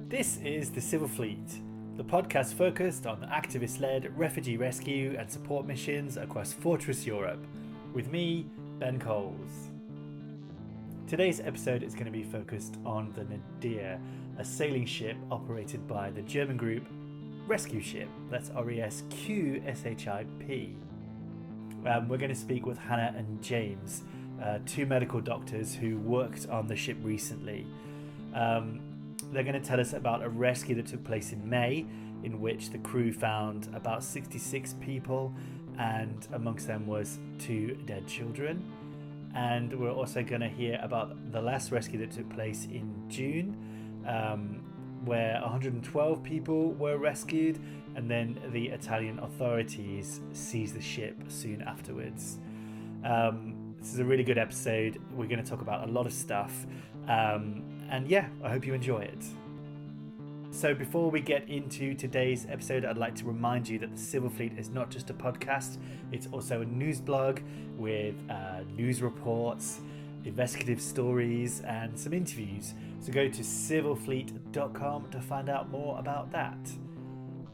This is The Civil Fleet, the podcast focused on activist-led refugee rescue and support missions across Fortress Europe, with me, Ben Coles. Today's episode is going to be focused on the Nadir, a sailing ship operated by the German group ResQship. That's ResQship. We're going to speak with Hannah and James, two medical doctors who worked on the ship recently. They're going to tell us about a rescue that took place in May, in which the crew found about 66 people, and amongst them was 2 dead children. And we're also going to hear about the last rescue that took place in June, where 112 people were rescued, and then the Italian authorities seized the ship soon afterwards. This is a really good episode. We're going to talk about a lot of stuff. And yeah, I hope you enjoy it. So before we get into today's episode, I'd like to remind you that the Civil Fleet is not just a podcast, it's also a news blog with news reports, investigative stories, and some interviews. So go to civilfleet.com to find out more about that.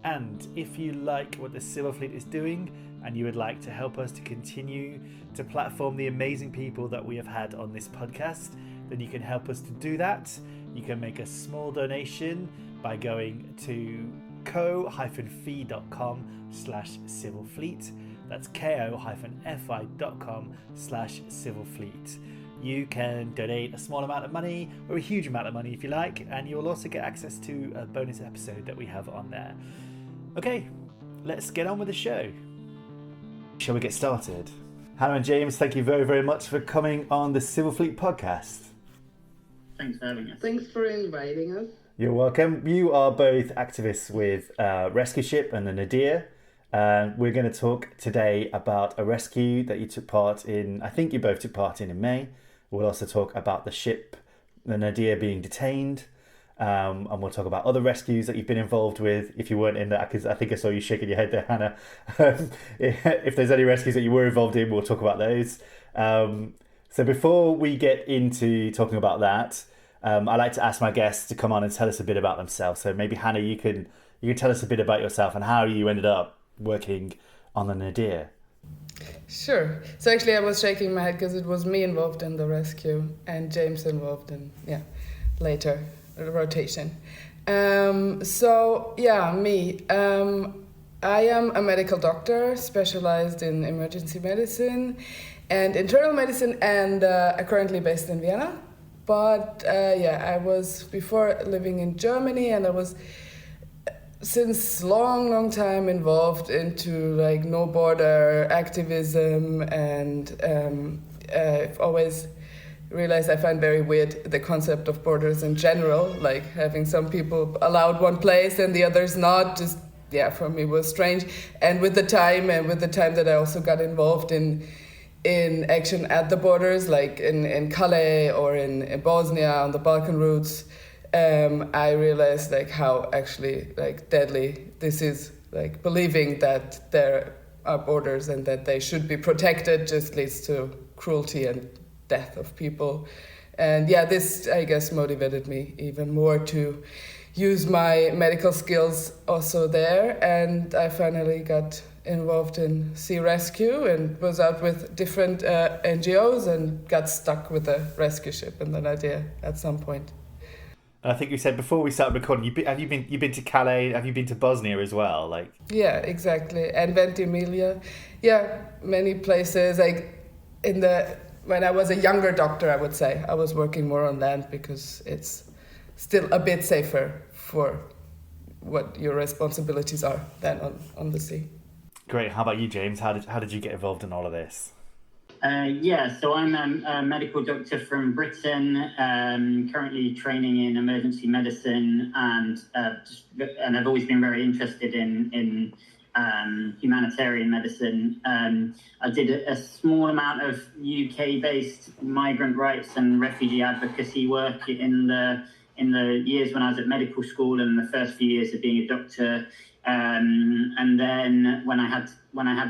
And if you like what the Civil Fleet is doing and you would like to help us to continue to platform the amazing people that we have had on this podcast, then you can help us to do that. You can make a small donation by going to ko-fi.com/civilfleet. That's ko-fi.com/civilfleet. You can donate a small amount of money or a huge amount of money if you like, and you'll also get access to a bonus episode that we have on there. Okay, let's get on with the show. Shall we get started? Hannah and James, thank you very, very much for coming on the Civil Fleet podcast. Thanks for having us. Thanks for inviting us. You're welcome. You are both activists with ResQship and the Nadir. We're going to talk today about a rescue that you took part in. I think you both took part in May. We'll also talk about the ship, the Nadir, being detained. And we'll talk about other rescues that you've been involved with. If you weren't in that, because I think I saw you shaking your head there, Hannah. If there's any rescues that you were involved in, we'll talk about those. So before we get into talking about that, I like to ask my guests to come on and tell us a bit about themselves. So maybe Hannah, you can tell us a bit about yourself and how you ended up working on the Nadir. Sure. So actually I was shaking my head because it was me involved in the rescue and James involved in, later rotation. Me. I am a medical doctor specialized in emergency medicine and internal medicine, and currently based in Vienna. But I was before living in Germany, and I was since long time involved into like no border activism, and I've always realized I find very weird the concept of borders in general, like having some people allowed one place and the others not. Just for me was strange. And with the time that I also got involved in action at the borders, like in Calais or in Bosnia on the Balkan routes, I realized like how actually like deadly this is. Like believing that there are borders and that they should be protected just leads to cruelty and death of people. And this I guess motivated me even more to use my medical skills also there, and I finally got involved in sea rescue and was out with different NGOs and got stuck with the ResQship and the Nadir at some point. I think you said before we started recording, you've been to Calais, have you been to Bosnia as well? Yeah, exactly, and Ventimiglia. Many places. Like when I was a younger doctor, I would say I was working more on land because it's still a bit safer for what your responsibilities are than on the sea. Great. How about you, James? How did you get involved in all of this? So I'm a medical doctor from Britain, currently training in emergency medicine, and I've always been very interested in humanitarian medicine. I did a small amount of UK-based migrant rights and refugee advocacy work in the years when I was at medical school and the first few years of being a doctor. And then when I had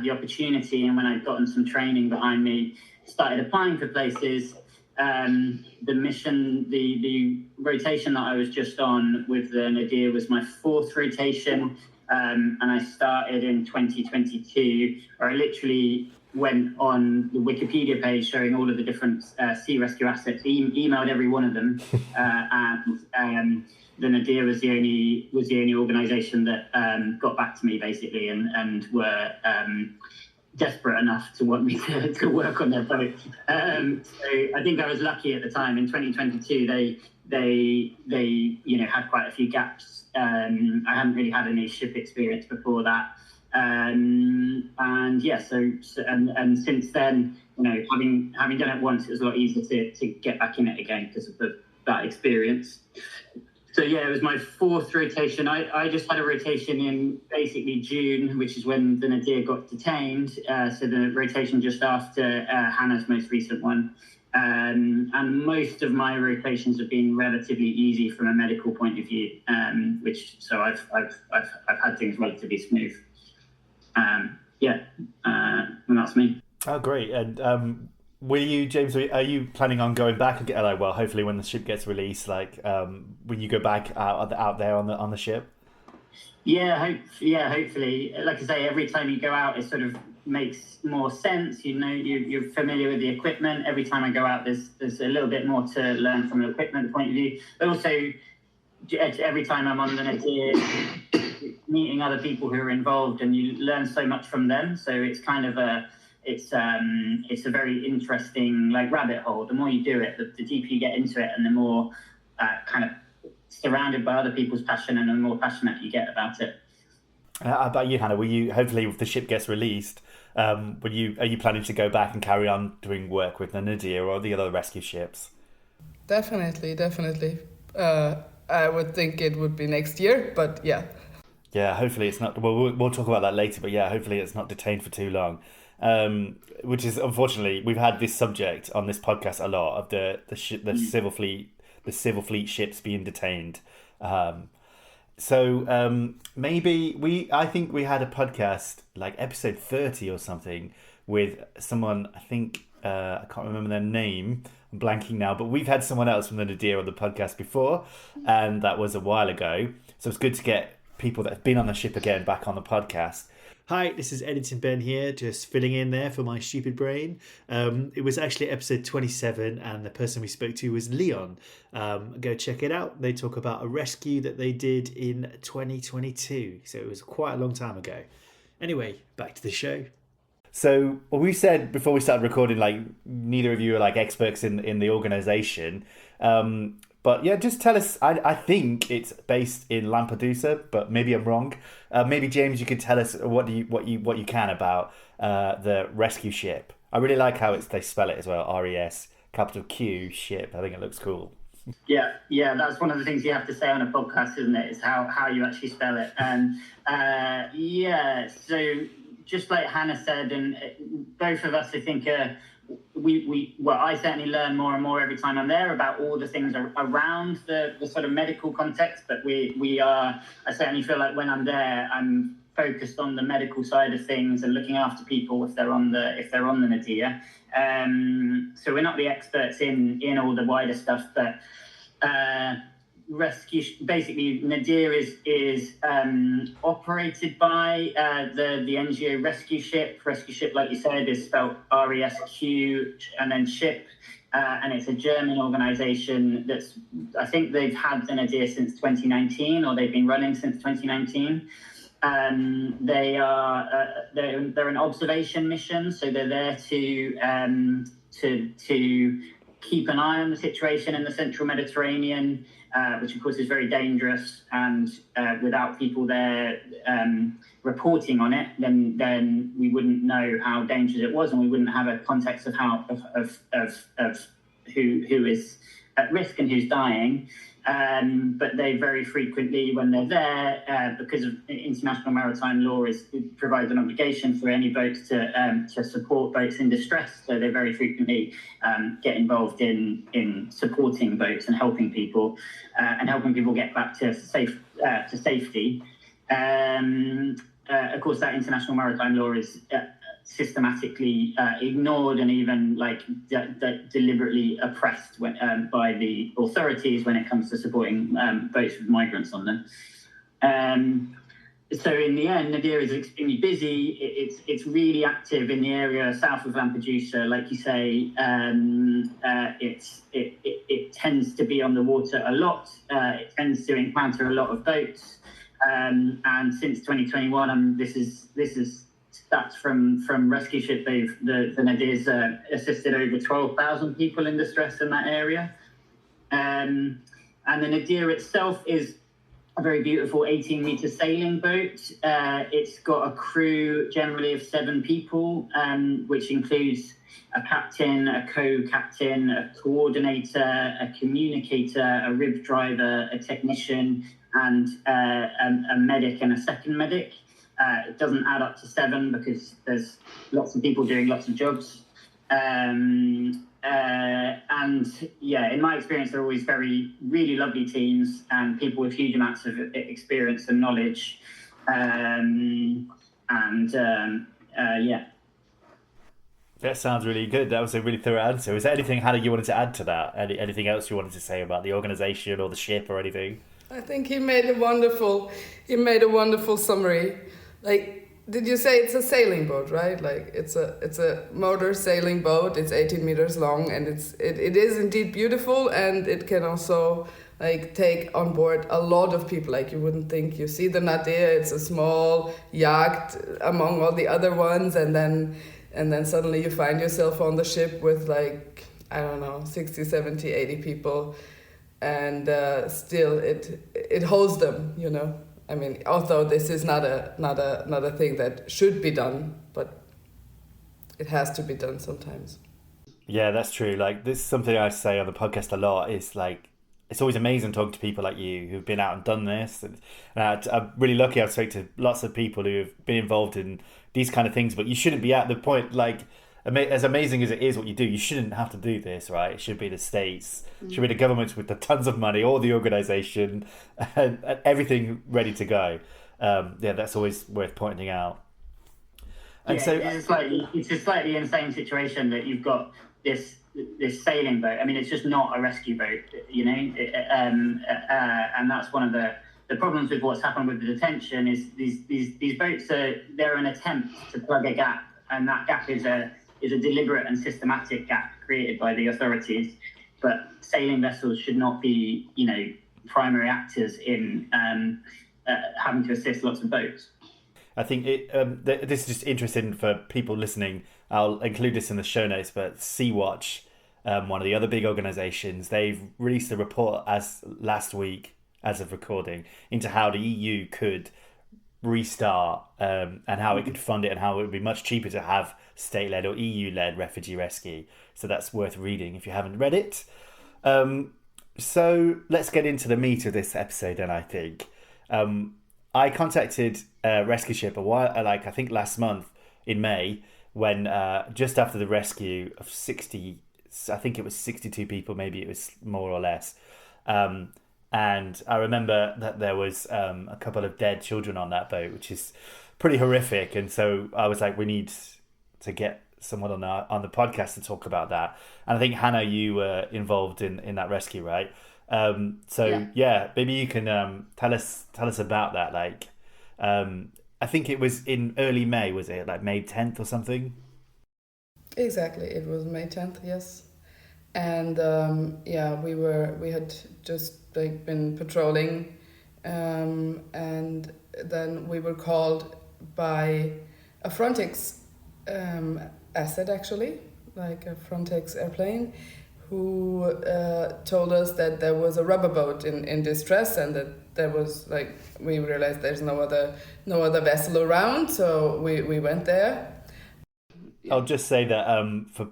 the opportunity and when I'd gotten some training behind me, started applying for places. the mission, the rotation that I was just on with the Nadir was my fourth rotation, and I started in 2022, where I literally went on the Wikipedia page showing all of the different sea rescue assets, emailed every one of them, and the Nadir was the only organisation that got back to me basically, and were desperate enough to want me to work on their boat. So I think I was lucky at the time. In 2022, they had quite a few gaps. I hadn't really had any ship experience before that. And since then, having done it once, it was a lot easier to get back in it again because of that experience. So yeah, it was my fourth rotation. I just had a rotation in basically June, which is when the Nadir got detained. So the rotation just after Hannah's most recent one. And most of my rotations have been relatively easy from a medical point of view, so I've had things relatively smooth. And that's me. Oh, great. And will you, James, are you planning on going back again? Hopefully when the ship gets released, when you go back out there on the ship? Hopefully. Like I say, every time you go out, it sort of makes more sense. You're familiar with the equipment. Every time I go out, there's a little bit more to learn from an equipment point of view. But also, every time I'm on the Nadir, meeting other people who are involved, and you learn so much from them. So it's kind of it's a very interesting rabbit hole. The more you do it, the deeper you get into it, and the more kind of surrounded by other people's passion, and the more passionate you get about it. How about you, Hannah? Will you, hopefully, if the ship gets released, are you planning to go back and carry on doing work with the Nadir or the other rescue ships? Definitely. I would think it would be next year, but yeah. Yeah, hopefully it's not. Well, we'll talk about that later, but yeah, hopefully it's not detained for too long. Which is, unfortunately, we've had this subject on this podcast a lot of the civil fleet ships being detained. Maybe I think we had a podcast episode 30 or something with someone. I think I can't remember their name. I'm blanking now, but we've had someone else from the Nadir on the podcast before, and that was a while ago. So it's good to get people that have been on the ship again back on the podcast. Hi, this is Editing Ben here, just filling in there for my stupid brain. It was actually episode 27, and the person we spoke to was Leon. Go check it out. They talk about a rescue that they did in 2022, so it was quite a long time ago. Anyway, back to the show. So, we said before we started recording, neither of you are experts in the organisation. But yeah, just tell us. I think it's based in Lampedusa, but maybe I'm wrong. Maybe James, you could tell us what you can about the rescue ship. I really like how they spell it as well. RES capital Q ship. I think it looks cool. Yeah, that's one of the things you have to say on a podcast, isn't it? Is how you actually spell it. So just like Hannah said, and both of us, I think. I certainly learn more and more every time I'm there about all the things around the sort of medical context. But I certainly feel like when I'm there, I'm focused on the medical side of things and looking after people if they're on the Nadir. So we're not the experts in all the wider stuff, but rescue basically Nadir is operated by the NGO ResQship. ResQship, like you said, is spelled RESQ and then ship, and it's a German organization I think they've had the Nadir since 2019, or they've been running since 2019. They're an observation mission, so they're there to keep an eye on the situation in the central Mediterranean, which of course is very dangerous, and without people there reporting on it, then we wouldn't know how dangerous it was, and we wouldn't have a context of who is at risk and who's dying. But they very frequently, when they're there, because of international maritime law, it provides an obligation for any boats to support boats in distress. So they very frequently get involved in supporting boats and helping people get back to safety. Of course, that international maritime law is systematically ignored and even like deliberately oppressed by the authorities when it comes to supporting boats with migrants on them. So in the end, Nadir is extremely busy. It's really active in the area south of Lampedusa, like you say. It tends to be on the water a lot. It tends to encounter a lot of boats. And since 2021, this is stats from ResQship. The Nadir's assisted over 12,000 people in distress in that area. And the Nadir itself is a very beautiful 18-meter sailing boat. It's got a crew generally of 7 people, which includes a captain, a co-captain, a coordinator, a communicator, a rib driver, a technician, and a medic and a second medic. It doesn't add up to 7 because there's lots of people doing lots of jobs. And yeah, in my experience, they're always really lovely teams and people with huge amounts of experience and knowledge. Yeah. That sounds really good. That was a really thorough answer. Is there anything, Hannah, you wanted to add to that? Anything else you wanted to say about the organisation or the ship or anything? I think he made a wonderful summary. Like, did you say it's a sailing boat, right? Like it's a motor sailing boat. It's 18 meters long, and it is indeed beautiful, and it can also like take on board a lot of people. Like you wouldn't think. You see the Nadir, it's a small yacht among all the other ones, and then suddenly you find yourself on the ship with like, I don't know, 60, 70, 80 people, and still it holds them, you know. I mean, although this is not a thing that should be done, but it has to be done sometimes. Yeah, that's true. Like, this is something I say on the podcast a lot. Is like, it's always amazing talking to people like you who've been out and done this. And I'm really lucky. I've spoken to lots of people who have been involved in these kind of things. But you shouldn't be at the point, like, as amazing as it is what you do, you shouldn't have to do this, right? It should be the states, it should be the governments with the tons of money, or the organisation, and everything ready to go. Yeah, that's always worth pointing out. And so it's a slightly insane situation that you've got this sailing boat. I mean, it's just not a rescue boat, you know. And that's one of the problems with what's happened with the detention is these boats they're an attempt to plug a gap, and that gap is a deliberate and systematic gap created by the authorities. But sailing vessels should not be, you know, primary actors in having to assist lots of boats. I think this is just interesting for people listening. I'll include this in the show notes, but Sea-Watch, one of the other big organisations, they've released a report last week, as of recording, into how the EU could restart and how it could fund it, and how it would be much cheaper to have state-led or EU-led refugee rescue. So that's worth reading if you haven't read it. So let's get into the meat of this episode then, I think. I contacted ResQship a while, I think last month in May, when just after the rescue of 60, I think it was 62 people, maybe it was more or less. And I remember that there was a couple of dead children on that boat, which is pretty horrific. And so I was like, we need to get someone on the podcast to talk about that. And I think, Hannah, you were involved in that rescue, right? Yeah, maybe you can tell us about that. Like, I think it was in early May, was it? Like May 10th or something? Exactly, it was May 10th, yes. And we had just like been patrolling, and then we were called by a Frontex asset, actually, like a Frontex airplane, who told us that there was a rubber boat in distress, and that there was, like, we realized there's no other vessel around, so we went there. I'll just say that for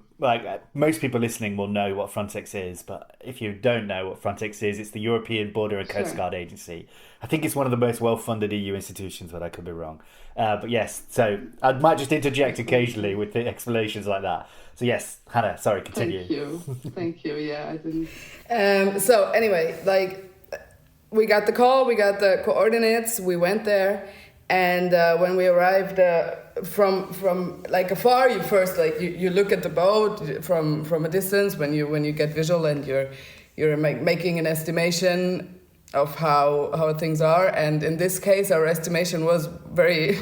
most people listening will know what Frontex is, but if you don't know what Frontex is, it's the European Border and Coast Guard Agency. I think it's one of the most well-funded EU institutions, but I could be wrong. But yes, so I might just interject occasionally with the explanations like that. So yes, Hannah, sorry, continue. Thank you. Yeah, I didn't. So anyway, like, we got the call, we got the coordinates, we went there, and when we arrived, from like afar, you first like you look at the boat from a distance when you get visual, and you're making an estimation of how things are. And in this case, our estimation was very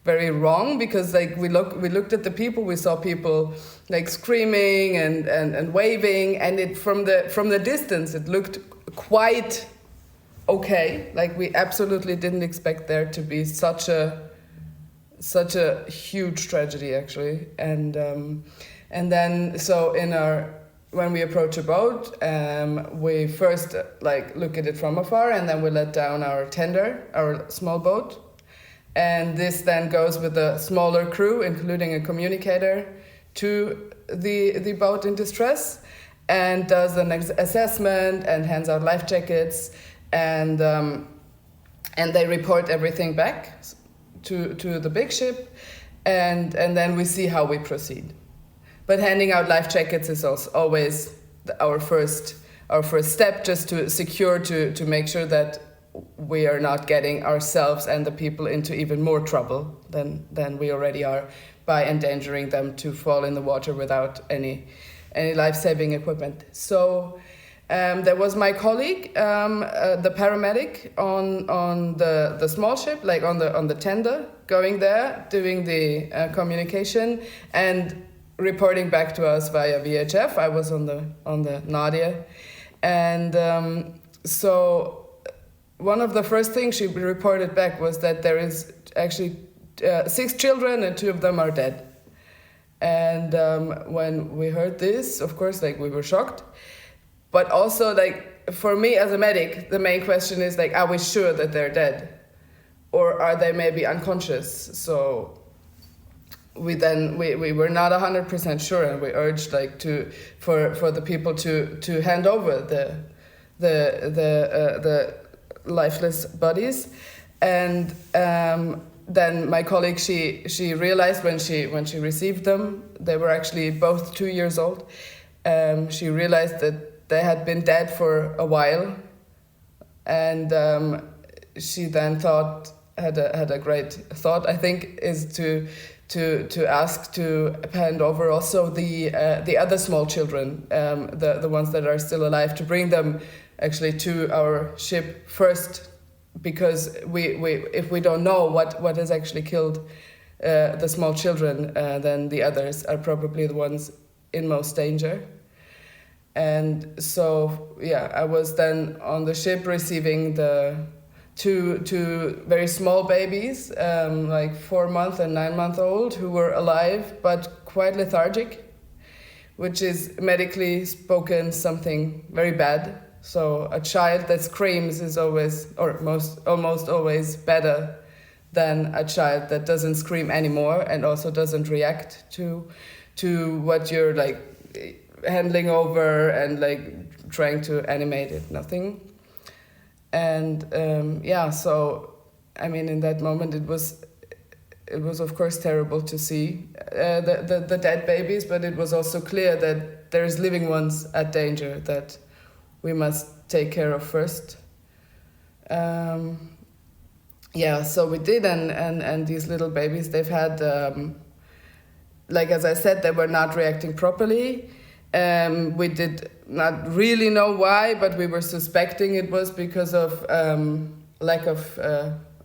very wrong, because like we looked at the people, we saw people like screaming and waving, and it from the distance it looked quite okay. Like we absolutely didn't expect there to be such a huge tragedy, actually. And then so when we approach a boat, we first like look at it from afar, and then we let down our tender, our small boat. And this then goes with a smaller crew, including a communicator, to the boat in distress, and does an assessment and hands out life jackets, and they report everything back to the big ship, and then we see how we proceed. But handing out life jackets is also always our first step, just to secure, to make sure that we are not getting ourselves and the people into even more trouble than we already are, by endangering them to fall in the water without any life-saving equipment. So there was my colleague, the paramedic on the small ship, like on the tender, going there, doing the communication and reporting back to us via VHF. I was on the Nadir, and so one of the first things she reported back was that there is actually 6 children, and 2 of them are dead. And when we heard this, of course, like we were shocked. But also, like, for me as a medic, the main question is, like, are we sure that they're dead? Or are they maybe unconscious? So we were not 100% sure, and we urged, like, for the people to hand over the lifeless bodies. And then my colleague, she realized when she received them, they were actually both 2 years old. She realized that they had been dead for a while, and she then had a great thought, I think, is to ask to hand over also the other small children, the ones that are still alive, to bring them actually to our ship first, because if we don't know what has actually killed the small children, then the others are probably the ones in most danger. And so, yeah, I was then on the ship receiving the two very small babies, like 4-month and 9-month-old, who were alive but quite lethargic, which is medically spoken something very bad. So a child that screams is always, or almost always, better than a child that doesn't scream anymore and also doesn't react to what you're like handling over and like trying to animate it. Nothing. And so I mean, in that moment it was of course terrible to see the dead babies, but it was also clear that there's living ones at danger that we must take care of first. So we did, and these little babies, they've had, like as I said, they were not reacting properly. We did not really know why, but we were suspecting it was because of lack of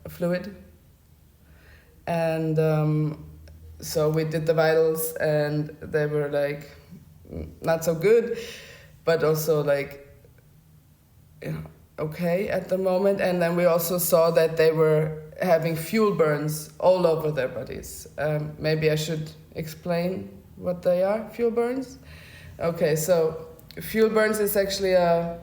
fluid. And so we did the vitals, and they were like not so good, but also like okay at the moment. And then we also saw that they were having fuel burns all over their bodies. Maybe I should explain what they are, fuel burns. Okay, so fuel burns is actually an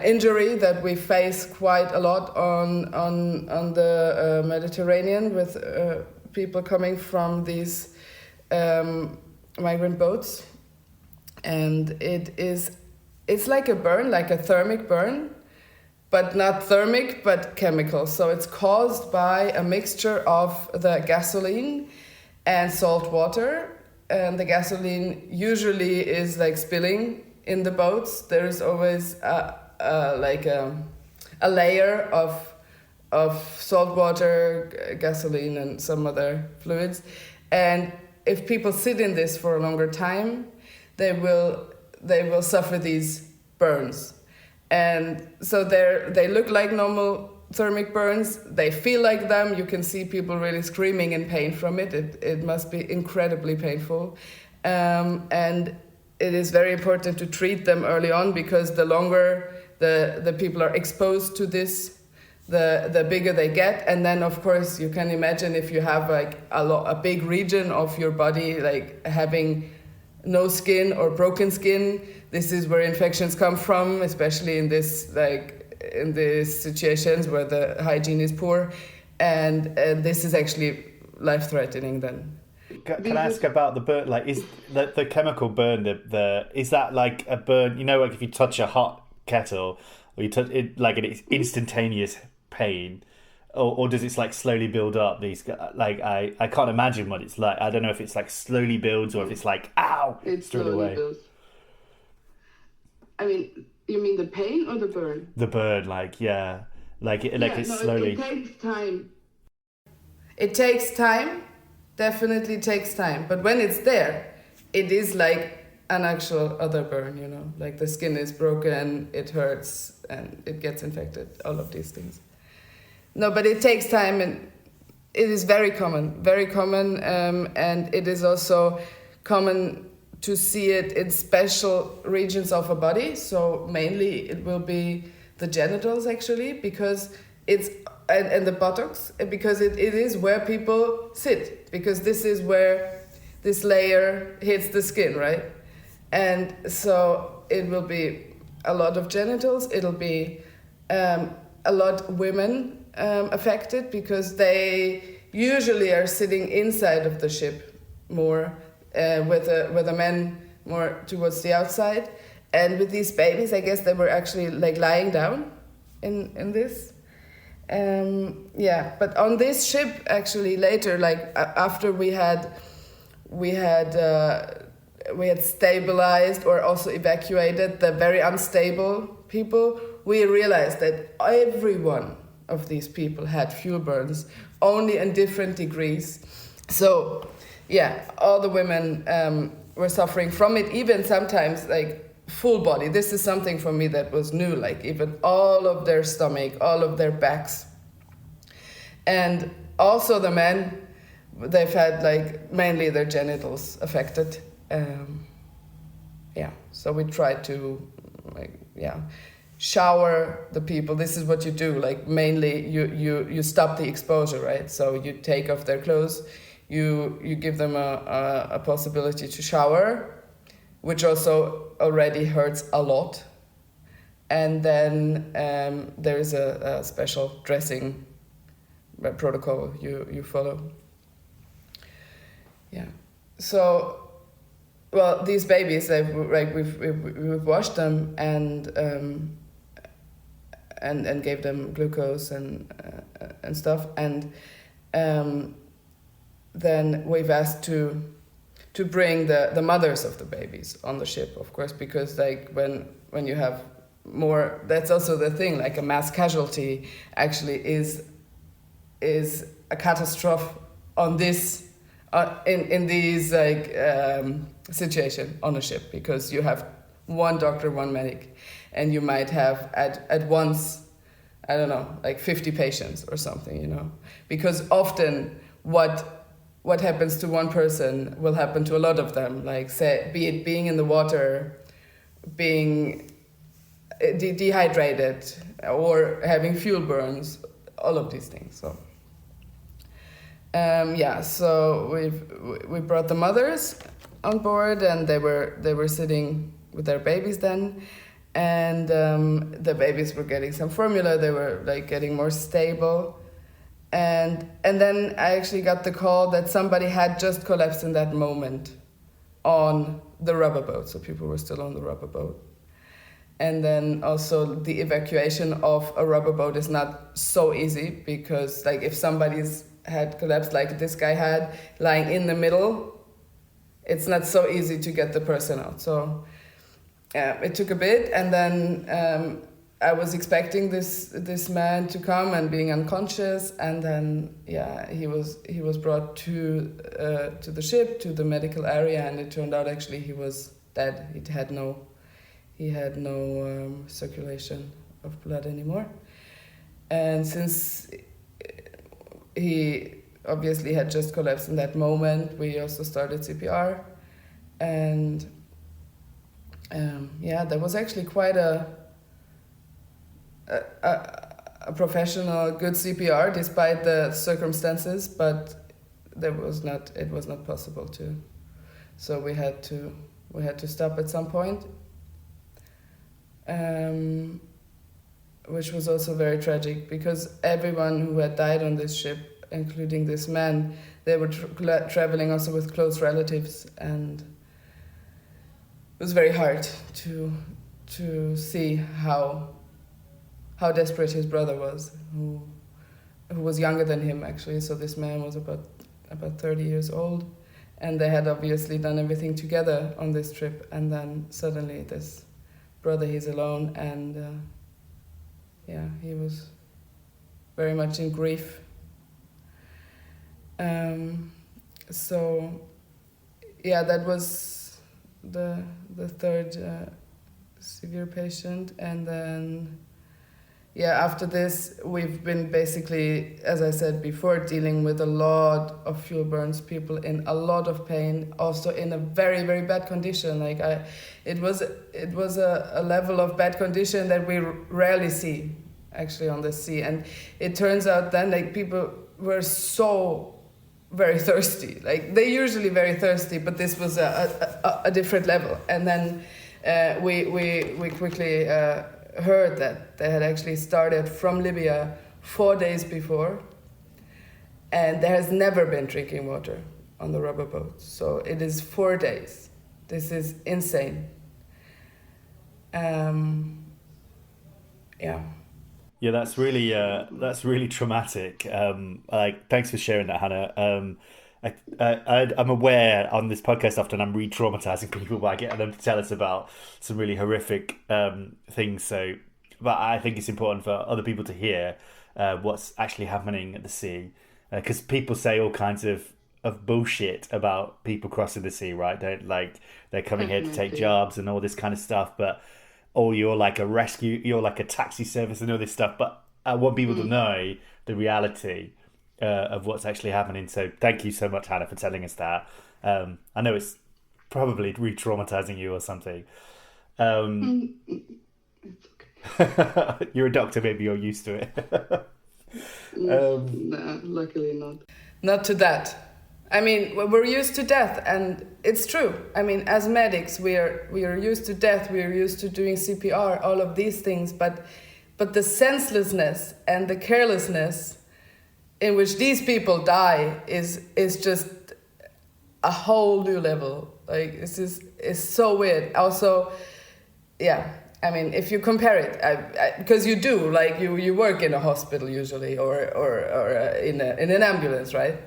injury that we face quite a lot on the Mediterranean with people coming from these migrant boats, and it's like a burn, like a thermic burn, but not thermic, but chemical. So it's caused by a mixture of the gasoline and salt water. And the gasoline usually is like spilling in the boats. There is always a layer salt water, gasoline, and some other fluids. And if people sit in this for a longer time, they will suffer these burns. And so they look like normal thermic burns. They feel like them. You can see people really screaming in pain from it. It must be incredibly painful. And it is very important to treat them early on, because the longer the people are exposed to this, the bigger they get. And then of course you can imagine if you have like a big region of your body like having no skin or broken skin, this is where infections come from, especially in these situations where the hygiene is poor, and this is actually life-threatening then. Can I ask about the burn? Like, is the chemical burn is that like a burn? You know, like if you touch a hot kettle, or you touch it, like it's instantaneous pain, or does it like slowly build up? These like I can't imagine what it's like. I don't know if it's like slowly builds or if it's like ow, it straight slowly away. Builds. I mean, you mean the pain or the burn? The burn, like it's slowly. It takes time. It takes time. Definitely takes time, but when it's there, it is like an actual other burn, you know, like the skin is broken, it hurts, and it gets infected, all of these things. No, but it takes time, and it is very common, and it is also common to see it in special regions of a body. So mainly it will be the genitals, actually, because it's and the buttocks, because it is where people sit, because this is where this layer hits the skin, right? And so it will be a lot of genitals. It'll be a lot women affected, because they usually are sitting inside of the ship more, with the men more towards the outside. And with these babies, I guess they were actually like lying down in this. But on this ship, actually later, like after we had stabilized or also evacuated the very unstable people, we realized that every one of these people had fuel burns, only in different degrees. So yeah, all the women were suffering from it, even sometimes like full body. This is something for me that was new, like even all of their stomach, all of their backs. And also the men, they've had like mainly their genitals affected. So we try to shower the people. This is what you do, like mainly you stop the exposure, right? So you take off their clothes, you give them a possibility to shower, which also already hurts a lot. And then there is a special dressing protocol you follow. Yeah. So, well, these babies, we've washed them and gave them glucose and stuff, and then we've asked to bring the mothers of the babies on the ship, of course, because like when you have more, that's also the thing, like a mass casualty actually is a catastrophe on this in these like situation on a ship, because you have one doctor, one medic, and you might have at once, I don't know, like 50 patients or something, you know, because often what happens to one person will happen to a lot of them, like say, be it being in the water, being dehydrated, or having fuel burns, all of these things. So so we brought the mothers on board, and they were sitting with their babies then, and the babies were getting some formula. They were like getting more stable. And then I actually got the call that somebody had just collapsed in that moment on the rubber boat. So people were still on the rubber boat. And then also the evacuation of a rubber boat is not so easy, because like if somebody's had collapsed like this guy had, lying in the middle, it's not so easy to get the person out. So it took a bit, and then I was expecting this man to come and being unconscious, and then he was brought to the ship, to the medical area, and it turned out actually he was dead. He had no circulation of blood anymore, and since he obviously had just collapsed in that moment, we also started CPR, and that was actually quite a professional, good CPR despite the circumstances, but it was not possible to. So we had to stop at some point, which was also very tragic because everyone who had died on this ship, including this man, they were traveling also with close relatives, and it was very hard to see how desperate his brother was, who was younger than him actually. So this man was about 30 years old, and they had obviously done everything together on this trip, and then suddenly this brother, he's alone, and he was very much in grief. That was the third severe patient, and then after this we've been basically, as I said before, dealing with a lot of fuel burns, people in a lot of pain, also in a very, very bad condition. It was a level of bad condition that we rarely see actually on the sea, and it turns out then people were so very thirsty. They're usually very thirsty, but this was a different level. And then we quickly heard that they had actually started from Libya 4 days before, and there has never been drinking water on the rubber boat. So it is 4 days. This is insane. Yeah, that's really traumatic. Thanks for sharing that, Hannah. I'm aware on this podcast often I'm re-traumatizing people by getting them to tell us about some really horrific things. So, but I think it's important for other people to hear what's actually happening at the sea, because people say all kinds of bullshit about people crossing the sea, right? They're coming here to take jobs and all this kind of stuff, but you're like a rescue, you're like a taxi service and all this stuff. But I want people to know the reality of what's actually happening. So thank you so much, Hannah, for telling us that. I know it's probably re-traumatizing you or something. It's okay. You're a doctor, maybe you're used to it. No, luckily not. Not to that. I mean, we're used to death, and it's true. I mean, as medics, we are used to death. We are used to doing CPR, all of these things. But the senselessness and the carelessness in which these people die is just a whole new level. It's so weird. Also, I mean, if you compare it, because you do, you work in a hospital usually, or in an ambulance, right?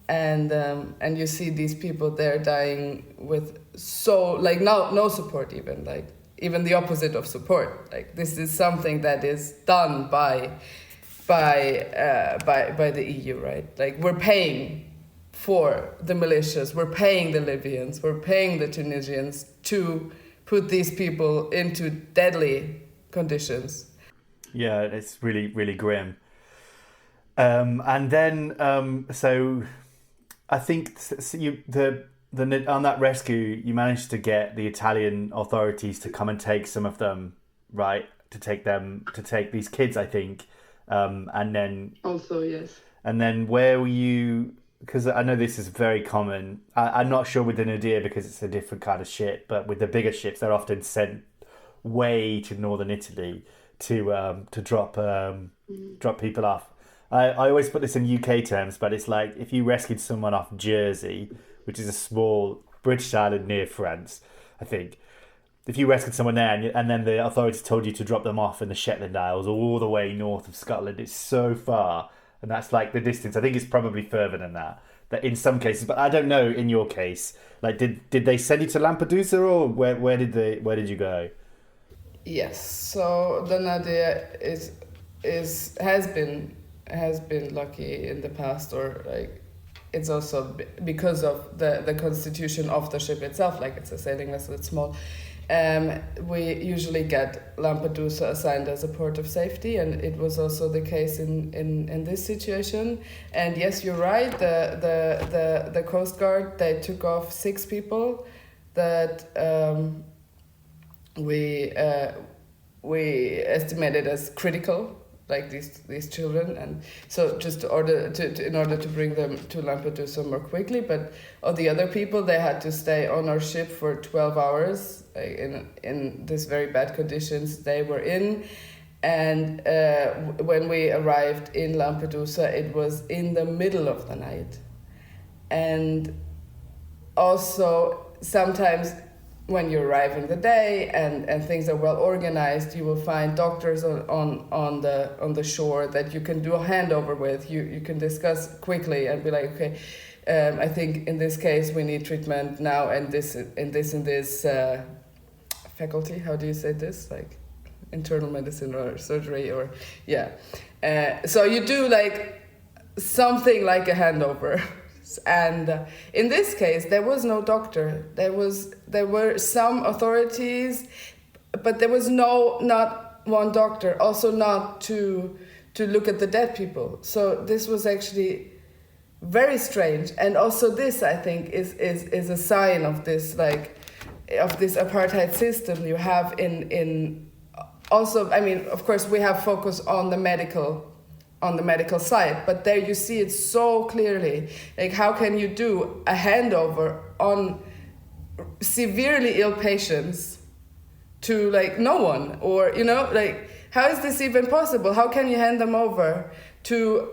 And you see these people there dying with no support, even the opposite of support. This is something that is done by the EU, right? We're paying for the militias, we're paying the Libyans, we're paying the Tunisians to put these people into deadly conditions. Yeah, it's really, really grim. And then, so I think on that rescue, you managed to get the Italian authorities to come and take some of them, right? To take these kids, I think. And then also, yes. And then where were you? Because I know this is very common. I'm not sure with the Nadir because it's a different kind of ship, but with the bigger ships, they're often sent way to northern Italy to drop people off. I always put this in UK terms, but it's like if you rescued someone off Jersey, which is a small British island near France, I think. If you rescued someone there and then the authorities told you to drop them off in the Shetland Isles all the way north of Scotland, it's so far. And that's like the distance. I think it's probably further than that in some cases. But I don't know in your case. Did they send you to Lampedusa or where did you go? Yes. So the Nadir has been lucky in the past, or like it's also because of the constitution of the ship itself. Like it's a sailing vessel, it's small. We usually get Lampedusa assigned as a port of safety, and it was also the case in this situation. And yes, you're right. The Coast Guard, they took off 6 people that we estimated as critical, like these children, and so just in order to bring them to Lampedusa more quickly. But all the other people, they had to stay on our ship for 12 hours in these very bad conditions they were in. And when we arrived in Lampedusa, it was in the middle of the night. And also sometimes when you arrive in the day and things are well organized, you will find doctors on the shore that you can do a handover with. You can discuss quickly and be like, okay, I think in this case we need treatment now, and this faculty. How do you say this? Like internal medicine or surgery or yeah. So you do like something like a handover. And in this case, there was no doctor. There were some authorities, but there was not one doctor. Also, not to look at the dead people. So this was actually very strange. And also, this I think is a sign of this of this apartheid system you have in. Also, I mean, of course, we have focus on the medical side, but there you see it so clearly. Like, how can you do a handover on severely ill patients to like no one? Or, you know, like, how is this even possible? How can you hand them over to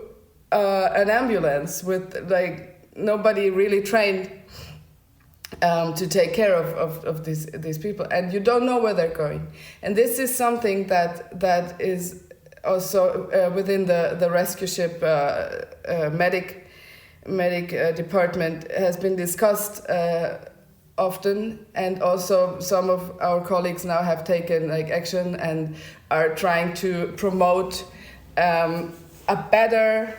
an ambulance with like nobody really trained to take care of these people, and you don't know where they're going? And this is something that is also within the ResQship medic department has been discussed often, and also some of our colleagues now have taken like action and are trying to promote a better,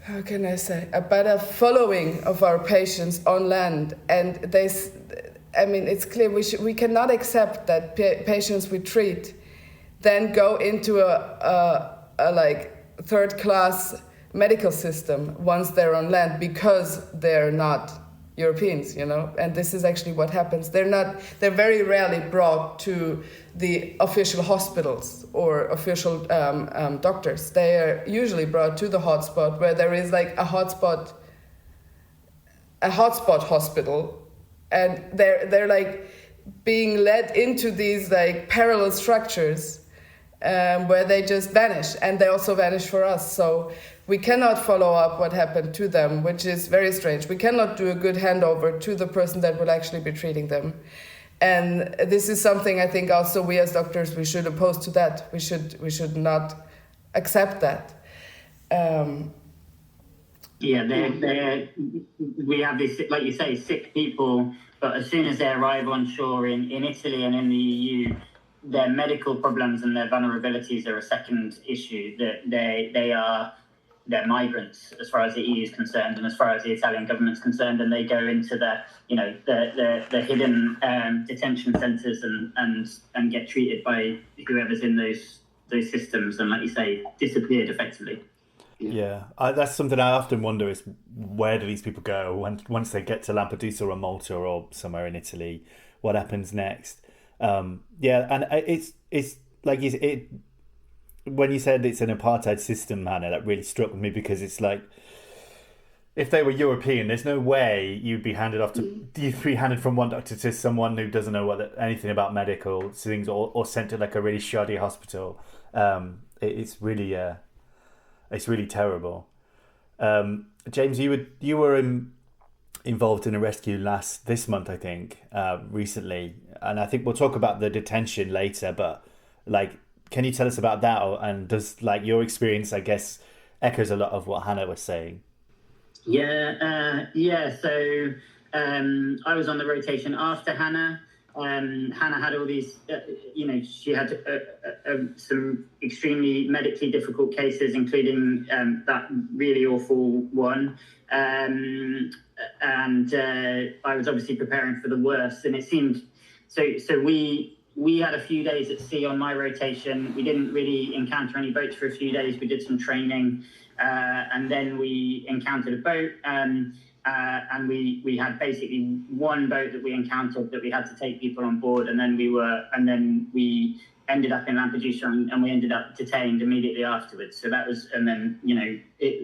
how can I say, a better following of our patients on land. And I mean, it's clear we cannot accept that patients we treat then go into a like third-class medical system once they're on land because they're not Europeans, you know. And this is actually what happens. They're very rarely brought to the official hospitals or official doctors. They are usually brought to the hotspot, where there is like a hotspot hospital, and they're like being led into these like parallel structures where they just vanish, and they also vanish for us. So we cannot follow up what happened to them, which is very strange. We cannot do a good handover to the person that will actually be treating them. And this is something I think also we as doctors, we should oppose to that. We should not accept that. We have this, like you say, sick people, but as soon as they arrive on shore in Italy and in the EU, their medical problems and their vulnerabilities are a second issue. That they're migrants as far as the EU is concerned, and as far as the Italian government's concerned, and they go into the hidden detention centres and get treated by whoever's in those systems, and like you say, disappeared effectively. Yeah, that's something I often wonder, is where do these people go once they get to Lampedusa or Malta or somewhere in Italy? What happens next? And it's like when you said it's an apartheid system, Hannah, that really struck me, because it's like, if they were European, there's no way you'd be handed from one doctor to someone who doesn't know anything about medical things, or sent to like a really shoddy hospital. It's really terrible. James, you were involved in a rescue this month, I think, recently, and I think we'll talk about the detention later, but like, can you tell us about that? And does like your experience, I guess, echoes a lot of what Hannah was saying? So I was on the rotation after Hannah, Hannah had all these, she had some extremely medically difficult cases, including that really awful one. And I was obviously preparing for the worst, and it seemed so we had a few days at sea on my rotation. We didn't really encounter any boats for a few days. We did some training, and then we encountered a boat, and we had basically one boat that we encountered that we had to take people on board, and then we ended up in Lampedusa, and we ended up detained immediately afterwards. So that was, and then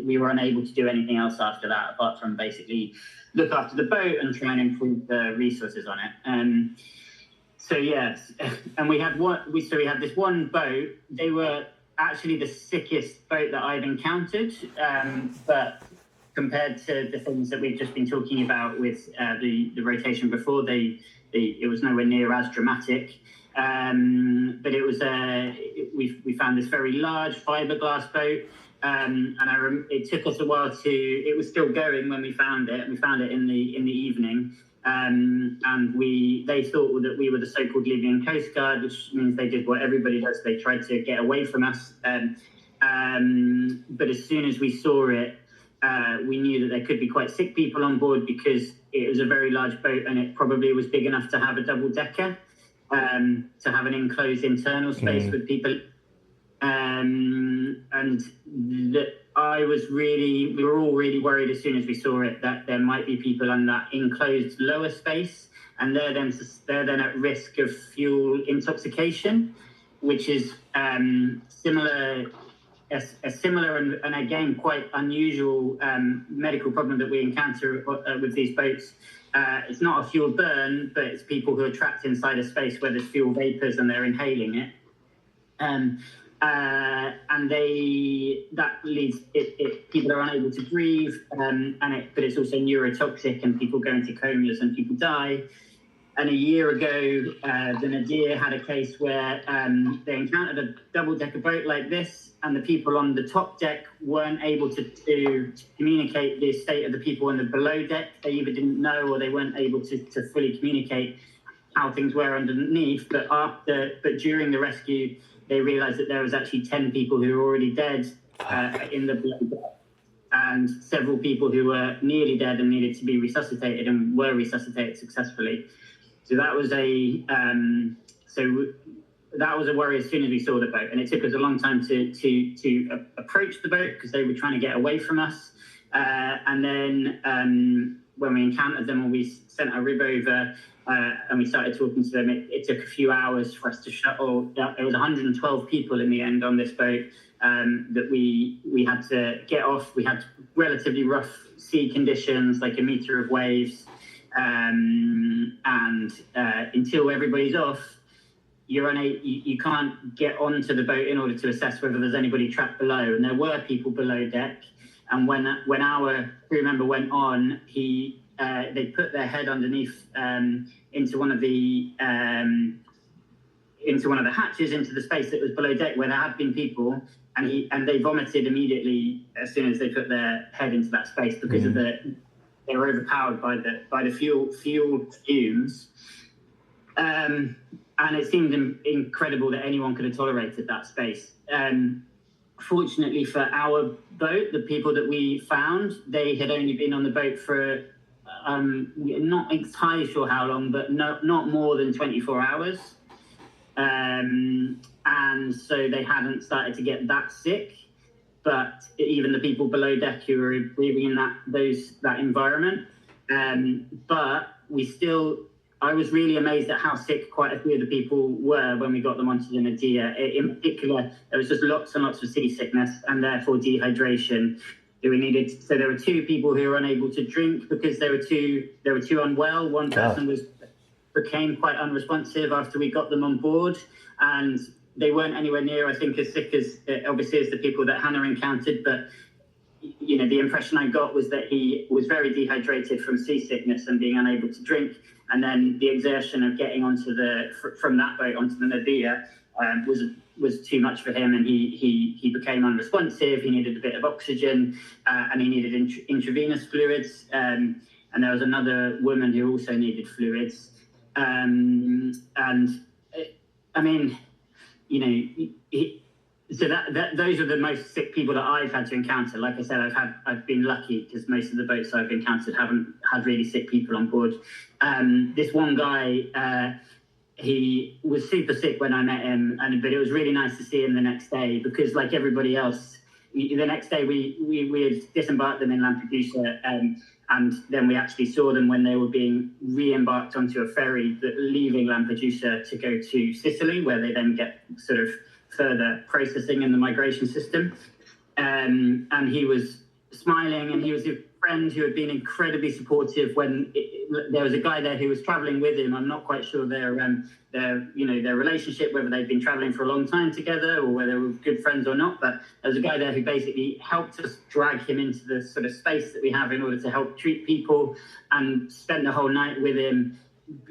we were unable to do anything else after that apart from basically look after the boat and try and improve the resources on it. So yes, and we had this one boat. They were actually the sickest boat that I've encountered, but compared to the things that we've just been talking about with the rotation before, it was nowhere near as dramatic. But it was we found this very large fiberglass boat, and it took us a while it was still going when we found it. We found it in the evening. And they thought that we were the so-called Libyan Coast Guard, which means they did what everybody does. They tried to get away from us. But as soon as we saw it, we knew that there could be quite sick people on board because it was a very large boat and it probably was big enough to have a double-decker, to have an enclosed internal space with people. We were all really worried as soon as we saw it that there might be people on that enclosed lower space, and they're then at risk of fuel intoxication, which is similar and again quite unusual medical problem that we encounter with these boats. It's not a fuel burn, but it's people who are trapped inside a space where there's fuel vapors and they're inhaling it. And that leads people are unable to breathe, but it's also neurotoxic, and people go into comas and people die. And a year ago, the Nadir had a case where they encountered a double-decker boat like this, and the people on the top deck weren't able to communicate the state of the people on the below deck. They either didn't know or they weren't able to fully communicate how things were underneath. But during the rescue, they realized that there was actually 10 people who were already dead in the below deck, and several people who were nearly dead and needed to be resuscitated and were resuscitated successfully. So that was a worry as soon as we saw the boat, and it took us a long time to approach the boat because they were trying to get away from us. And then when we encountered them, and we sent a rib over and we started talking to them, it took a few hours for us to shuttle. There was 112 people in the end on this boat that we had to get off. We had relatively rough sea conditions, like a meter of waves. And until everybody's off, you can't get onto the boat in order to assess whether there's anybody trapped below. And there were people below deck. And when our crew member went on, they put their head underneath into one of the hatches into the space that was below deck where there had been people, and they vomited immediately as soon as they put their head into that space because of they were overpowered by the fuel fumes. And it seemed incredible that anyone could have tolerated that space. Fortunately for our boat, the people that we found, they had only been on the boat for not entirely sure how long, but not more than 24 hours. And so they hadn't started to get that sick. But even the people below deck who were breathing in that environment, but I was really amazed at how sick quite a few of the people were when we got them onto the Nadir. In particular, there was just lots and lots of seasickness and therefore dehydration that we needed. So there were 2 people who were unable to drink because they were too unwell. One person became quite unresponsive after we got them on board, and they weren't anywhere near, I think, as sick as obviously as the people that Hannah encountered. But the impression I got was that he was very dehydrated from seasickness and being unable to drink. And then the exertion of getting from that boat onto the Nadir was too much for him, and he became unresponsive. He needed a bit of oxygen, and he needed intravenous fluids. And there was another woman who also needed fluids. And I mean, you know, so those are the most sick people that I've had to encounter. Like I said, I've been lucky because most of the boats I've encountered haven't had really sick people on board. This one guy, he was super sick when I met him, but it was really nice to see him the next day because, like everybody else, the next day we had disembarked them in Lampedusa, and then we actually saw them when they were being re-embarked onto a ferry leaving Lampedusa to go to Sicily, where they then get sort of further processing in the migration system. And he was smiling, and he was a friend who had been incredibly supportive when there was a guy there who was traveling with him. I'm not quite sure their relationship, whether they'd been traveling for a long time together or whether they were good friends or not, but there was a guy there who basically helped us drag him into the sort of space that we have in order to help treat people, and spent the whole night with him,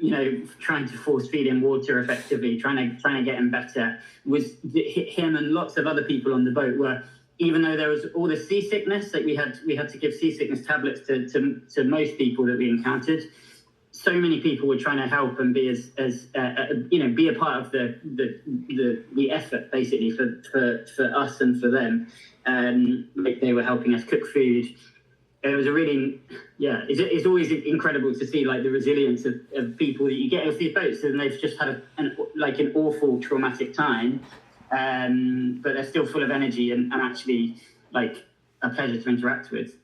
you know, trying to force feed him water effectively, trying to get him better. Was him and lots of other people on the boat were, even though there was all the seasickness, like we had to give seasickness tablets to most people that we encountered. So many people were trying to help and be as be a part of the effort basically for us and for them. Like they were helping us cook food. It was a really, it's always incredible to see like the resilience of people that you get off these boats, and they've just had an awful traumatic time, but they're still full of energy and actually like a pleasure to interact with.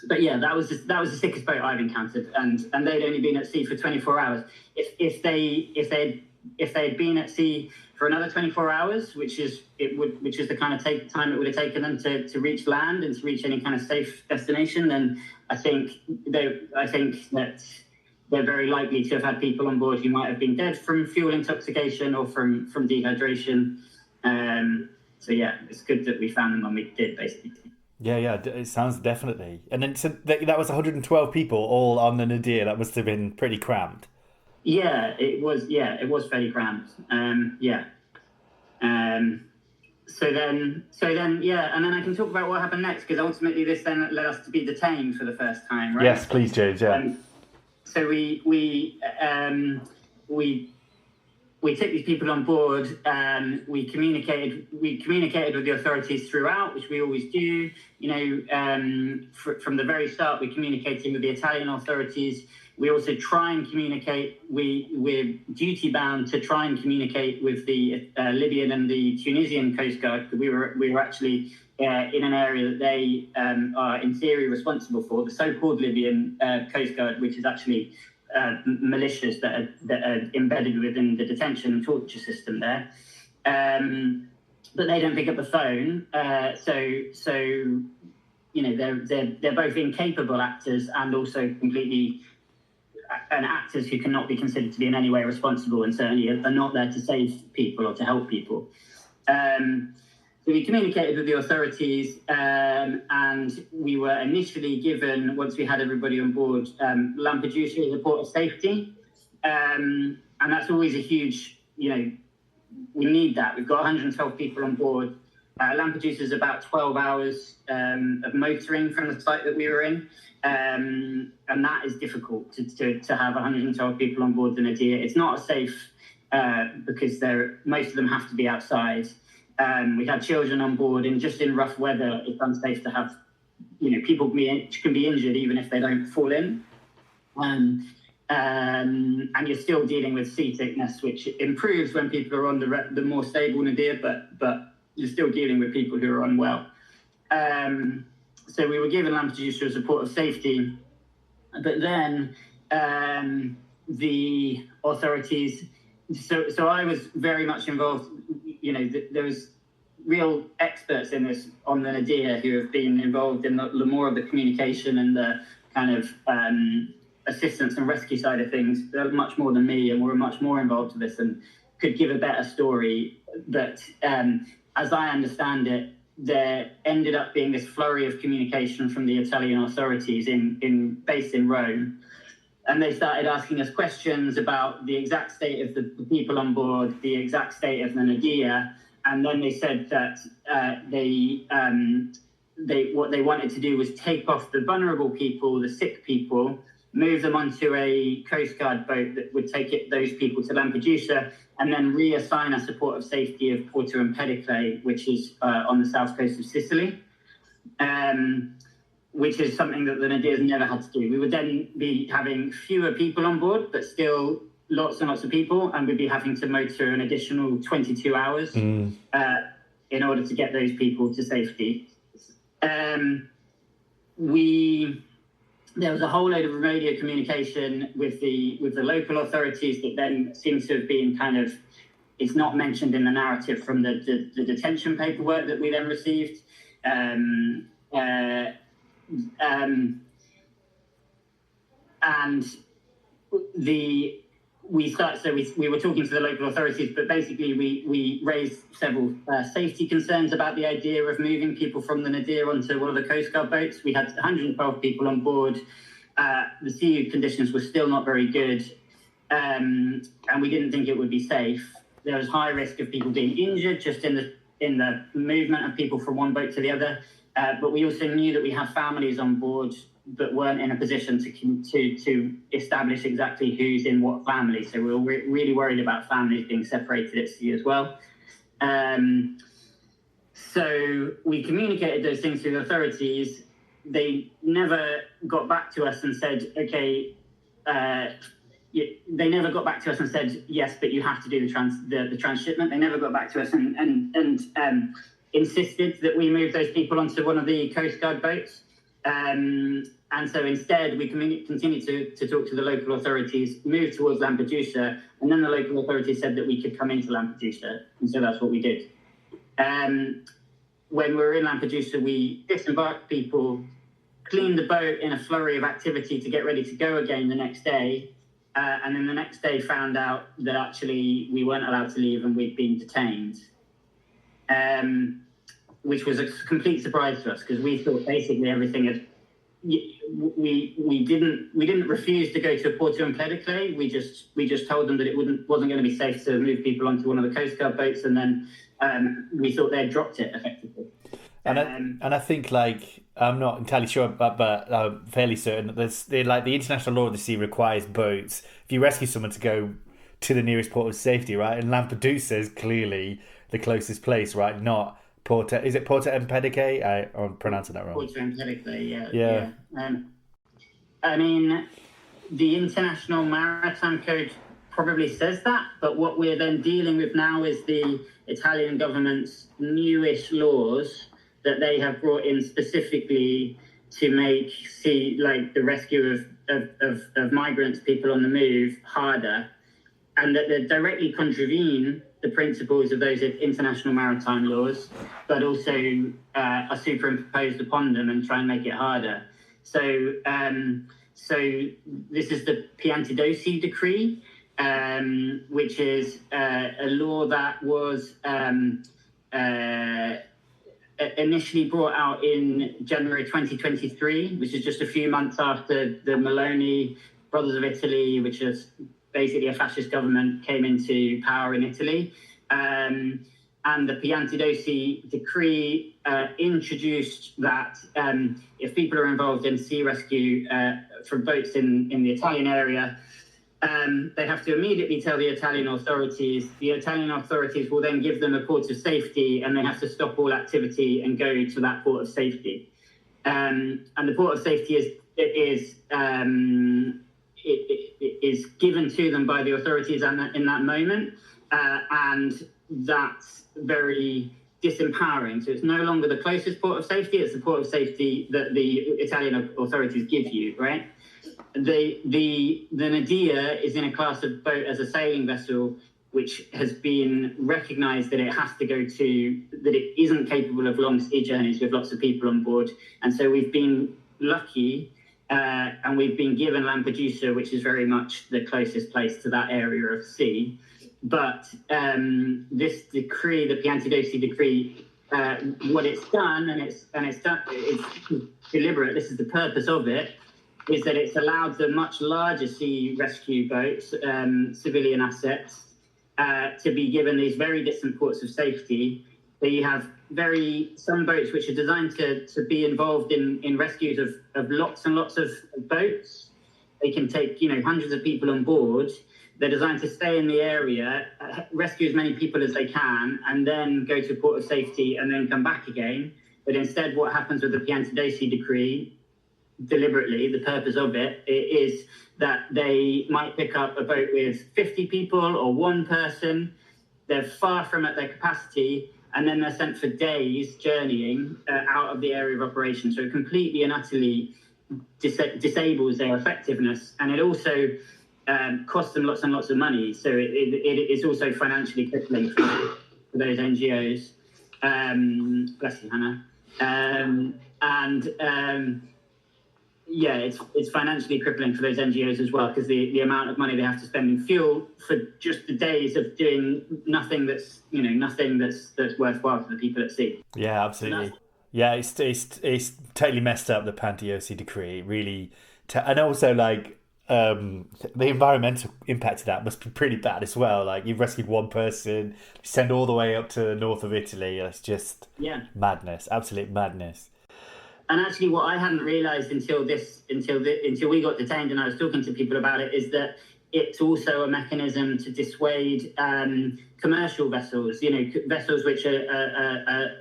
But yeah, that was the sickest boat I've encountered, and they'd only been at sea for 24 hours. If they'd been at sea for another 24 hours, which is the kind of time it would have taken them to reach land and to reach any kind of safe destination, then I think that they're very likely to have had people on board who might have been dead from fuel intoxication or from dehydration. So yeah, it's good that we found them when we did, basically. Yeah, it sounds definitely. And then so that was 112 people all on the Nadir. That must have been pretty cramped. Yeah, it was fairly cramped. So then, and then I can talk about what happened next, because ultimately this then led us to be detained for the first time, right? Yes, please, James. Yeah. So we took these people on board. We communicated with the authorities throughout, which we always do. You know, from the very start, we're communicating with the Italian authorities. We also try and communicate. We're duty bound to try and communicate with the Libyan and the Tunisian Coast Guard. We were actually in an area that they are in theory responsible for, the so-called Libyan Coast Guard, which is actually militias that are embedded within the detention and torture system there. But they don't pick up the phone. So you know, they're both incapable actors and also completely actors who cannot be considered to be in any way responsible, and certainly are not there to save people or to help people. So we communicated with the authorities, and we were initially given, once we had everybody on board, Lampedusa as a port of safety. And that's always a huge, you know, we need that. We've got 112 people on board. Lampedusa is about 12 hours of motoring from the site that we were in. And that is difficult to have 112 people on board the Nadir. It's not safe because most of them have to be outside. We had children on board, and just in rough weather, it's unsafe to have, you know, people can be injured even if they don't fall in. And you're still dealing with seasickness, which improves when people are on the more stable Nadir, but you're still dealing with people who are unwell. So we were given Lampedusa as a port of safety, but then the authorities. So I was very much involved. You know, there was real experts in this on the Nadir who have been involved in the more of the communication and the kind of assistance and rescue side of things. They're much more than me, and were much more involved with this and could give a better story. But as I understand it, there ended up being this flurry of communication from the Italian authorities based in Rome. And they started asking us questions about the exact state of the people on board, the exact state of the Nadir. And then they said that what they wanted to do was take off the vulnerable people, the sick people, move them onto a Coast Guard boat that would take those people to Lampedusa, and then reassign us a port of safety of Porto Empedocle, which is on the south coast of Sicily, which is something that the Nadir's never had to do. We would then be having fewer people on board, but still lots and lots of people, and we'd be having to motor an additional 22 hours in order to get those people to safety. There was a whole load of radio communication with the local authorities that then seems to have been kind of, it's not mentioned in the narrative from the detention paperwork that we then received. And we were talking to the local authorities, but basically we raised several safety concerns about the idea of moving people from the Nadir onto one of the Coast Guard boats. We had 112 people on board. The sea conditions were still not very good, and we didn't think it would be safe. There was high risk of people being injured just in the movement of people from one boat to the other. But we also knew that we have families on board but weren't in a position to establish exactly who's in what family. So we were really worried about families being separated at sea as well. So we communicated those things to the authorities. They never got back to us and said, okay, they never got back to us and said, yes, but you have to do the transshipment. They never got back to us and insisted that we move those people onto one of the Coast Guard boats. And so instead, we continued to talk to the local authorities, moved towards Lampedusa, and then the local authorities said that we could come into Lampedusa. And so that's what we did. When we were in Lampedusa, we disembarked people, cleaned the boat in a flurry of activity to get ready to go again the next day. And then the next day found out that actually we weren't allowed to leave and we'd been detained. Which was a complete surprise to us because we thought basically everything had. We didn't refuse to go to Porto Empedocle. We just told them that it wasn't going to be safe to move people onto one of the Coast Guard boats, and then we thought they'd dropped it effectively. And I think, like, I'm not entirely sure, but I'm fairly certain that the international law of the sea requires boats if you rescue someone to go to the nearest port of safety, right? And Lampedusa is clearly the closest place, right? Not Porto. Is it Porto Empedocle? I'm pronouncing that wrong. Porto Empedocle, yeah. I mean, the International Maritime Code probably says that, but what we're then dealing with now is the Italian government's newish laws that they have brought in specifically to make the rescue of migrants, people on the move, harder, and that they directly contravene the principles of those international maritime laws, but also are superimposed upon them and try and make it harder. So this is the Piantedosi Decree, which is a law that was initially brought out in January 2023, which is just a few months after the Meloni Brothers of Italy, which is basically a fascist government, came into power in Italy. And the Piantedosi Decree introduced that if people are involved in sea rescue from boats in the Italian area, they have to immediately tell the Italian authorities. The Italian authorities will then give them a port of safety, and they have to stop all activity and go to that port of safety. And the port of safety is given to them by the authorities in that moment, and that's very disempowering. So it's no longer the closest port of safety; it's the port of safety that the Italian authorities give you, right? The Nadir is in a class of boat as a sailing vessel, which has been recognised that it has to go to, that it isn't capable of long sea journeys with lots of people on board, and so we've been lucky. And we've been given Lampedusa, which is very much the closest place to that area of sea. But this decree, the Piantedosi Decree, what it's done, and it's deliberate. This is the purpose of it, is that it's allowed the much larger sea rescue boats, civilian assets, to be given these very distant ports of safety. So you have some boats which are designed to be involved in rescues of lots and lots of boats, They can take, hundreds of people on board. They're designed to stay in the area, rescue as many people as they can, and then go to a port of safety and then come back again. But instead, what happens with the Piantadosi decree, deliberately, the purpose of it is that they might pick up a boat with 50 people or one person. They're far from at their capacity, and then they're sent for days journeying out of the area of operation. So it completely and utterly disables their effectiveness, and it also costs them lots and lots of money. So it is also financially crippling for those NGOs. Bless you, Hannah. It's financially crippling for those NGOs as well, because the amount of money they have to spend in fuel for just the days of doing nothing that's worthwhile for the people at sea. Yeah, absolutely. Yeah, it's totally messed up, the Piantadosi decree, really. And also, like, the environmental impact of that must be pretty bad as well. Like, you've rescued one person, send all the way up to the north of Italy. It's just madness, absolute madness. And actually, what I hadn't realised until we got detained and I was talking to people about it is that it's also a mechanism to dissuade commercial vessels. Vessels which are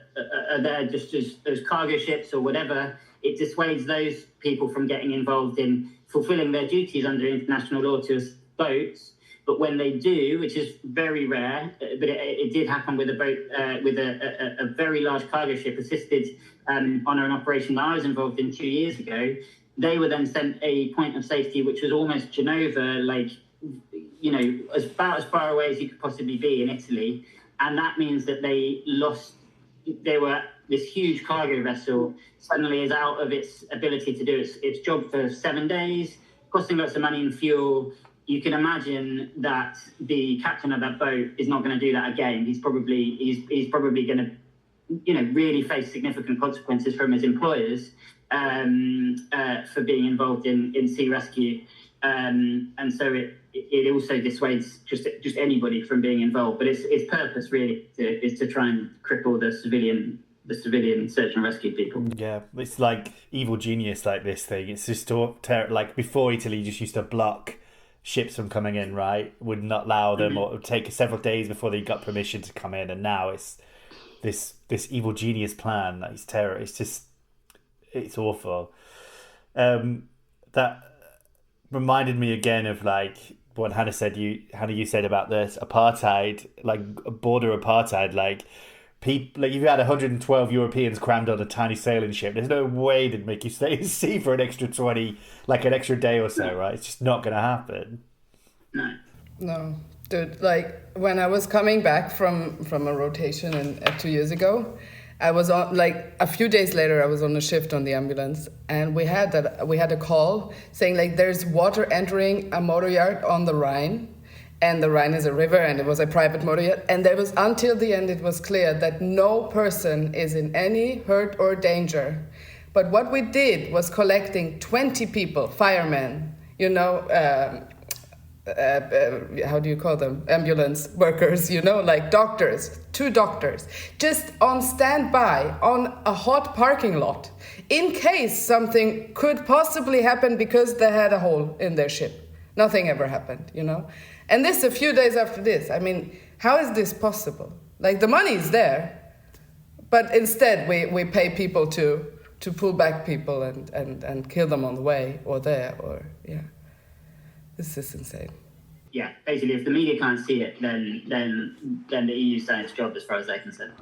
there just as cargo ships or whatever. It dissuades those people from getting involved in fulfilling their duties under international law to boats. But when they do, which is very rare, but it did happen with a boat, with a very large cargo ship assisted on an operation that I was involved in 2 years ago, they were then sent a point of safety, which was almost Genova, about as far away as you could possibly be in Italy. And that means that this huge cargo vessel suddenly is out of its ability to do its job for 7 days, costing lots of money in fuel. You can imagine that the captain of that boat is not going to do that again. He's probably going to, really face significant consequences from his employers for being involved in sea rescue. And so it also dissuades just anybody from being involved. But its purpose really is to try and cripple the civilian search and rescue people. Yeah, it's like evil genius, like this thing. It's just like before, Italy just used to block ships from coming in, right? Would not allow them, or it would take several days before they got permission to come in. And now it's this evil genius plan that is terror. It's awful. That reminded me again of like what Hannah said. You said about this apartheid, like border apartheid, like. People, like, you've had 112 Europeans crammed on a tiny sailing ship. There's no way they'd make you stay at sea for an extra day or so, right? It's just not going to happen. No, dude. Like when I was coming back from a rotation 2 years ago, I was on a few days later. I was on a shift on the ambulance, and we had a call saying like there's water entering a motor yard on the Rhine. And the Rhine is a river, and it was a private motor yacht. And there was, until the end, it was clear that no person is in any hurt or danger. But what we did was collecting 20 people, firemen, how do you call them? Ambulance workers, like doctors, 2 doctors, just on standby on a hot parking lot, in case something could possibly happen because they had a hole in their ship. Nothing ever happened, And this a few days after this. I mean, how is this possible? Like, the money is there, but instead we pay people to pull back people and kill them on the way or there, or, yeah. This is insane. Yeah, basically, if the media can't see it, then the EU's done its job as far as they're concerned.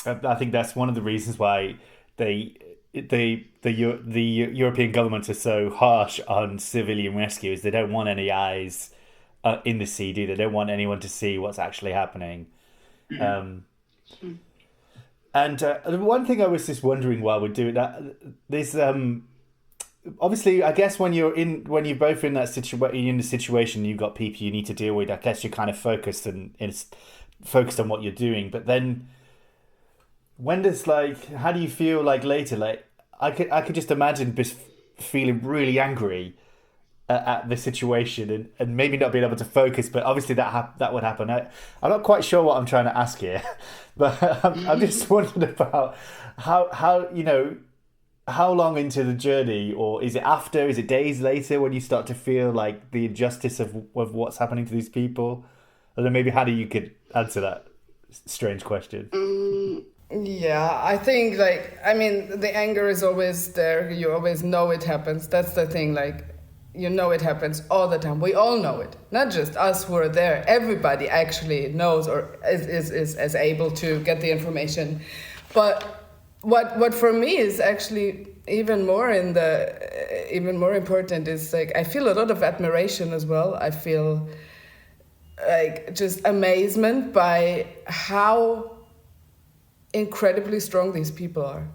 I think that's one of the reasons why the European governments are so harsh on civilian rescues. They don't want any eyes in the sea, do they? They don't want anyone to see what's actually happening. Mm-hmm. And one thing I was just wondering while we're doing that, there's obviously, I guess when you're both in that situation, you've got people you need to deal with. I guess you're kind of focused focused on what you're doing. But then, when does how do you feel later? I could just imagine just feeling really angry at the situation and maybe not being able to focus. But obviously that would happen. I'm not quite sure what I'm trying to ask here, but I'm just wondering about how how long into the journey, or is it after? Is it days later when you start to feel like the injustice of what's happening to these people? And then maybe Hannah, you could answer that strange question. Yeah, I think I mean, the anger is always there. You always know it happens. That's the thing. You know it happens all the time. We all know it. Not just us who are there. Everybody actually knows or is able to get the information. But what for me is actually even more important is I feel a lot of admiration as well. I feel just amazement by how incredibly strong these people are.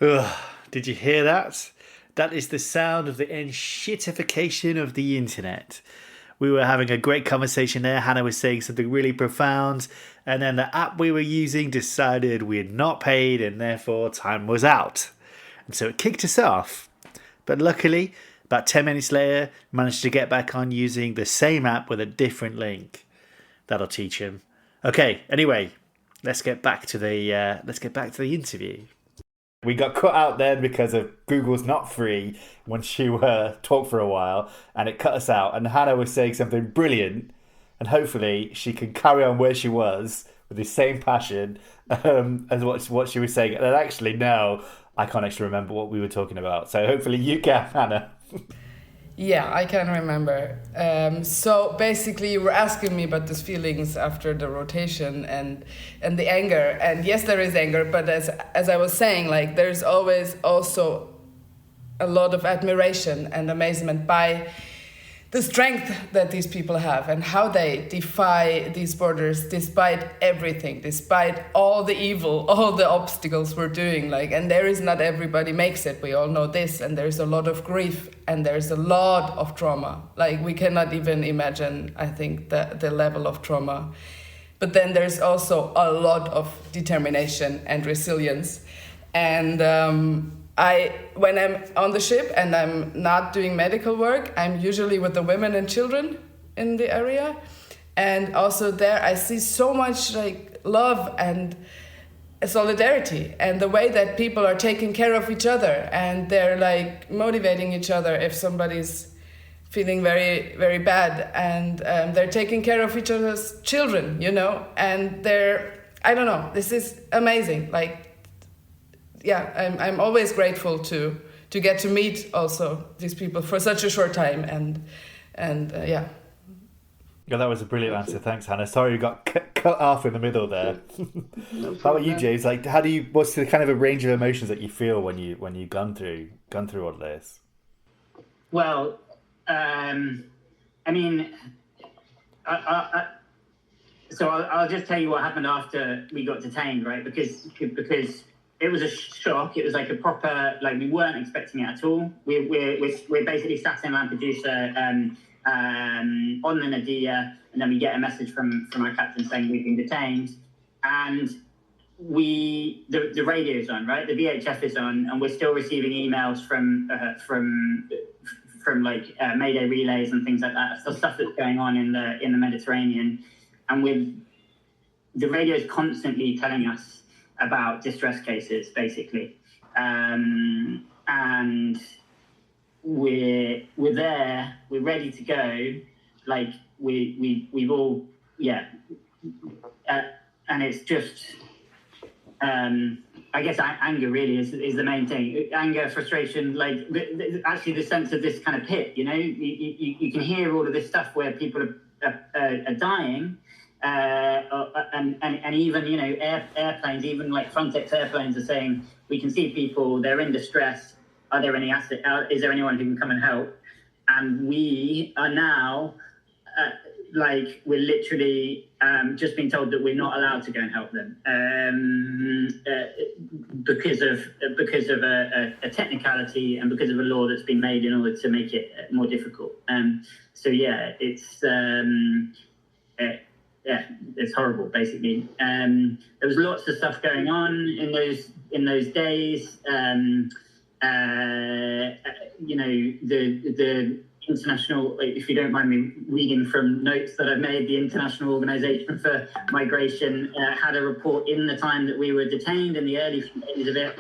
Ugh, did you hear that? That is the sound of the enshittification of the internet. We were having a great conversation there. Hannah was saying something really profound, and then the app we were using decided we had not paid and therefore time was out. And so it kicked us off. But luckily, about 10 minutes later, managed to get back on using the same app with a different link. That'll teach him. Okay, anyway, let's get back to the interview. We got cut out then because of Google's not free once you talk for a while, and it cut us out. And Hannah was saying something brilliant, and hopefully she can carry on where she was with the same passion as what she was saying. And actually, no, I can't actually remember what we were talking about. So hopefully you can, Hannah. Yeah, I can remember. So basically, you were asking me about these feelings after the rotation and the anger. And yes, there is anger, but as I was saying, there's always also a lot of admiration and amazement by the strength that these people have and how they defy these borders despite everything, despite all the evil, all the obstacles we're doing. And there is not everybody makes it. We all know this. And there's a lot of grief and there's a lot of trauma. We cannot even imagine, I think, the level of trauma. But then there's also a lot of determination and resilience. And when I'm on the ship and I'm not doing medical work, I'm usually with the women and children in the area. And also there I see so much love and solidarity and the way that people are taking care of each other and they're motivating each other if somebody's feeling very, very bad, and they're taking care of each other's children, and I don't know, this is amazing. Yeah, I'm always grateful to get to meet also these people for such a short time, and yeah. Yeah, that was a brilliant answer. Thanks, Hannah. Sorry you got cut off in the middle there. No How about you, James? What's the kind of a range of emotions that you feel when you've gone through all of this? Well, I mean, so I'll just tell you what happened after we got detained, right? Because it was a shock. It was a proper, we weren't expecting it at all. We're basically sat in Lampedusa on the Nadir, and then we get a message from our captain saying we've been detained, and the radio's on, right? The VHF is on, and we're still receiving emails from Mayday relays and things like that. So stuff that's going on in the Mediterranean, and with the radio's constantly telling us about distress cases, basically, and we're there, we're ready to go, we've all, yeah, and it's just, I guess anger really is the main thing. Anger, frustration, actually the sense of this kind of pit, you can hear all of this stuff where people are dying, and even, airplanes, even Frontex airplanes are saying, we can see people, they're in distress. Are there any is there anyone who can come and help? And we are now, we're literally just being told that we're not allowed to go and help them because of a technicality and because of a law that's been made in order to make it more difficult. So yeah, it's horrible, basically. There was lots of stuff going on in those days. The international, if you don't mind me reading from notes that I've made, the International Organization for Migration had a report in the time that we were detained, in the early days of it,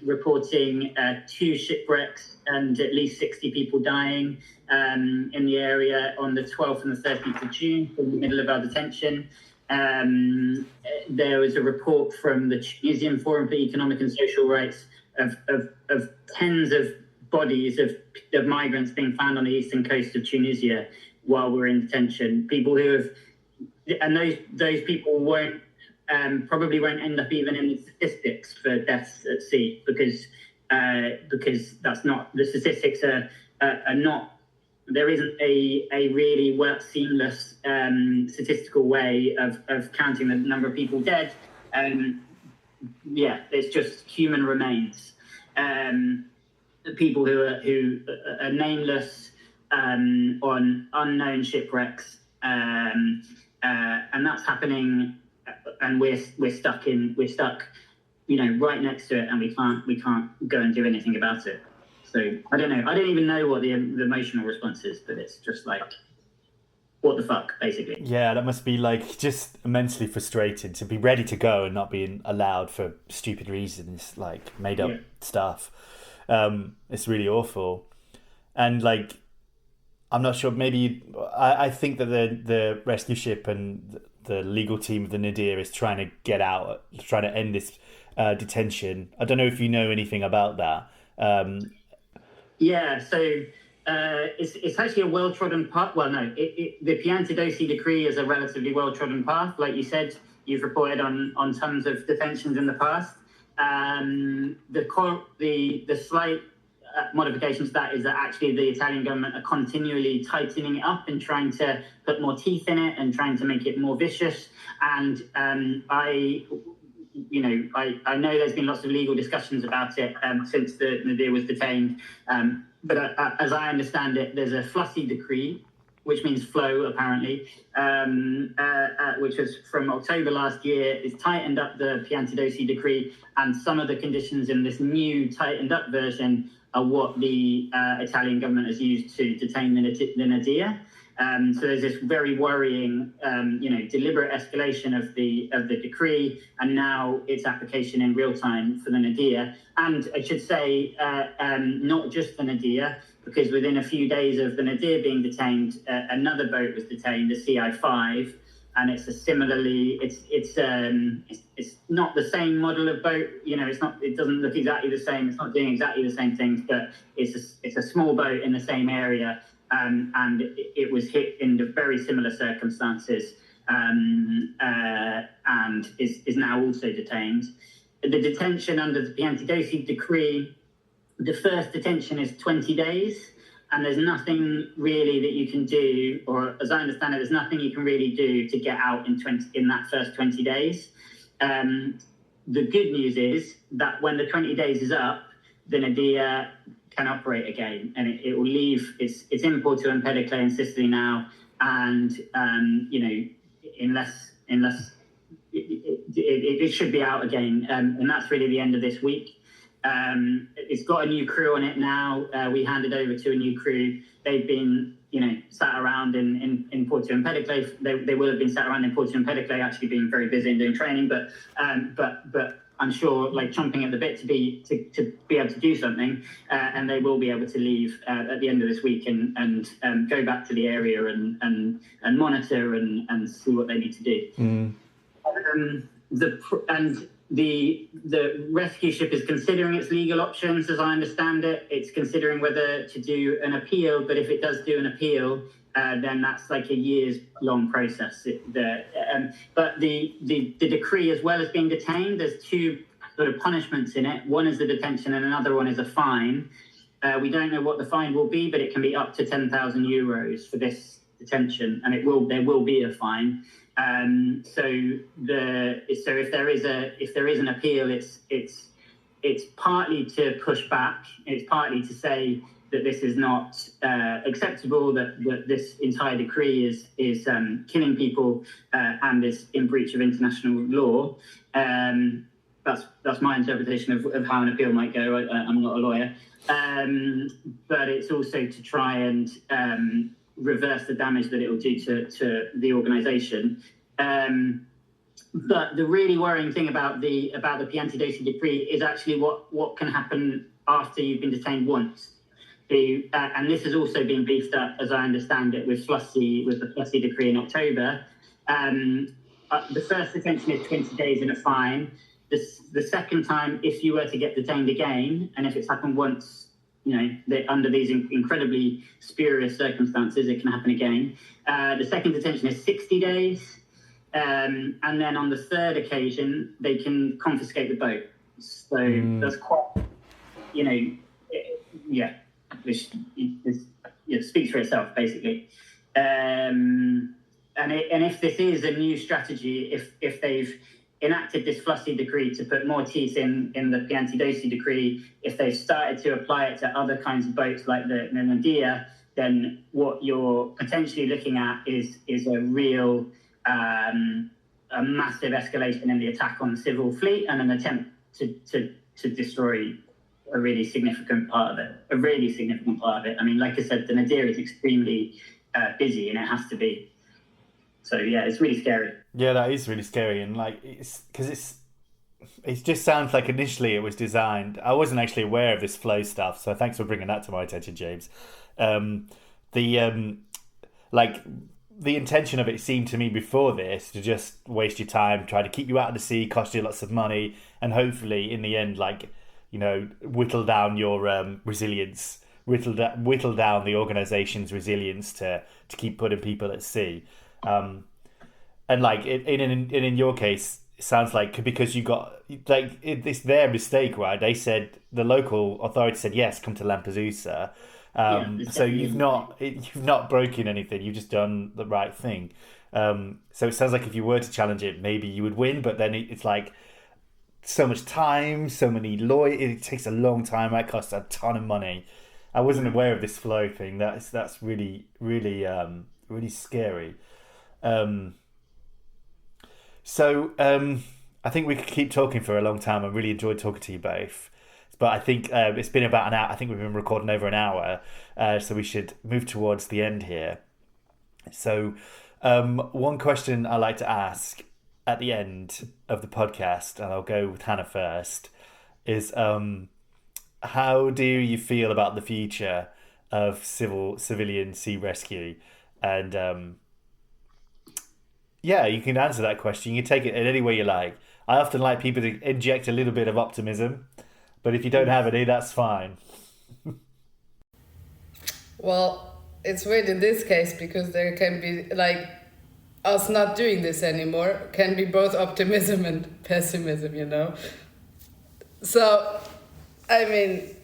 reporting 2 shipwrecks and at least 60 people dying in the area on the 12th and the 13th of June, in the middle of our detention. There was a report from the Tunisian Forum for Economic and Social Rights of tens of bodies of migrants being found on the eastern coast of Tunisia while we're in detention. People who have, and those people probably won't end up even in the statistics for deaths at sea, because that's not, the statistics are not, there isn't a really seamless statistical way of counting the number of people dead. It's just human remains. People who are nameless on unknown shipwrecks, and that's happening, and we're stuck, right next to it, and we can't go and do anything about it. So I don't know. I don't even know what the emotional response is, but it's just like, what the fuck, basically. Yeah, that must be like just immensely frustrating to be ready to go and not being allowed for stupid reasons, like made up stuff. It's really awful. And like, I'm not sure, maybe I think that the ResQship and the legal team of the Nadir is trying to get out, trying to end this detention. I don't know if you know anything about that. So it's actually a well-trodden path. Well, no, the Piantedosi decree is a relatively well-trodden path. Like you said, you've reported on tons of detentions in the past. The slight modification to that is that actually the Italian government are continually tightening it up and trying to put more teeth in it and trying to make it more vicious. And I know there's been lots of legal discussions about it since the Nadir was detained. But as I understand it, there's a Flussi decree, which means flow, apparently, which was from October last year. It's tightened up the Piantedosi decree, and some of the conditions in this new tightened up version are what the Italian government has used to detain the Nadir. So there's this very worrying, deliberate escalation of the decree, and now its application in real time for the Nadir. And I should say, not just the Nadir, because within a few days of the Nadir being detained, another boat was detained, the CI5, and it's a similarly, it's not the same model of boat. It doesn't look exactly the same. It's not doing exactly the same things, but it's a small boat in the same area. And it was hit in very similar circumstances, and is now also detained. The detention under the Piantedosi decree, the first detention is 20 days, and there's nothing really that you can do, or as I understand it, there's nothing you can really do to get out in that first 20 days. The good news is that when the 20 days is up, the Nadir can operate again, and it will leave its import to Lampedusa in Sicily now, and unless it should be out again, and that's really the end of this week. It's got a new crew on it now. We handed over to a new crew. They've been sat around in Porto Empedocle. They will have been sat around in Porto Empedocle, actually being very busy and doing training, but I'm sure, like, chomping at the bit to be able to do something, and they will be able to leave at the end of this week and go back to the area and monitor and see what they need to do. The ResQship is considering its legal options, as I understand it. It's considering whether to do an appeal, but if it does do an appeal, then that's like a years-long process. But the decree, as well as being detained, there's two sort of punishments in it. One is the detention, and another one is a fine. We don't know what the fine will be, but it can be up to 10,000 euros for this detention, and there will be a fine. So if there is an appeal, it's partly to push back. It's partly to say that this is not acceptable, that this entire decree is killing people and is in breach of international law. That's my interpretation of how an appeal might go. I'm not a lawyer, but it's also to try and reverse the damage that it will do to the organisation. But the really worrying thing about the Piantedosi decree is actually what can happen after you've been detained once. And this has also been beefed up, as I understand it, with the Flussi decree in October. The first detention is 20 days and a fine. The second time, if you were to get detained again, and if it's happened once, under these incredibly spurious circumstances, it can happen again. The second detention is 60 days. And then on the third occasion, they can confiscate the boat. So that's quite, which speaks for itself, basically. And if this is a new strategy, if they've enacted this Flussi decree to put more teeth in the Piantedosi decree, if they've started to apply it to other kinds of boats like the Nadir, then what you're potentially looking at is a real a massive escalation in the attack on the civil fleet and an attempt to destroy a really significant part of it. I mean, like I said, the Nadir is extremely busy, and it has to be. So yeah, it's really scary. Yeah, that is really scary, and it just sounds like initially it was designed. I wasn't actually aware of this flow stuff, so thanks for bringing that to my attention, James. The intention of it seemed to me before this to just waste your time, try to keep you out of the sea, cost you lots of money, and hopefully in the end, whittle down your resilience, whittle down the organization's resilience to keep putting people at sea. And in your case, it sounds like because you got it's their mistake, right? They said, the local authority said, yes, come to Lampedusa. So you've not broken anything. You've just done the right thing. So it sounds like if you were to challenge it, maybe you would win. But then it's like so much time, so many lawyers. It takes a long time. It costs a ton of money. I wasn't aware of this flow thing. That's really, really, really scary. I think we could keep talking for a long time. I really enjoyed talking to you both. But I think it's been about an hour. I think we've been recording over an hour. So we should move towards the end here. So one question I like to ask at the end of the podcast, and I'll go with Hannah first, is how do you feel about the future of civilian sea rescue? And you can answer that question. You can take it in any way you like. I often like people to inject a little bit of optimism, but if you don't have any, that's fine. Well, it's weird in this case because there can be, us not doing this anymore can be both optimism and pessimism, So, I mean,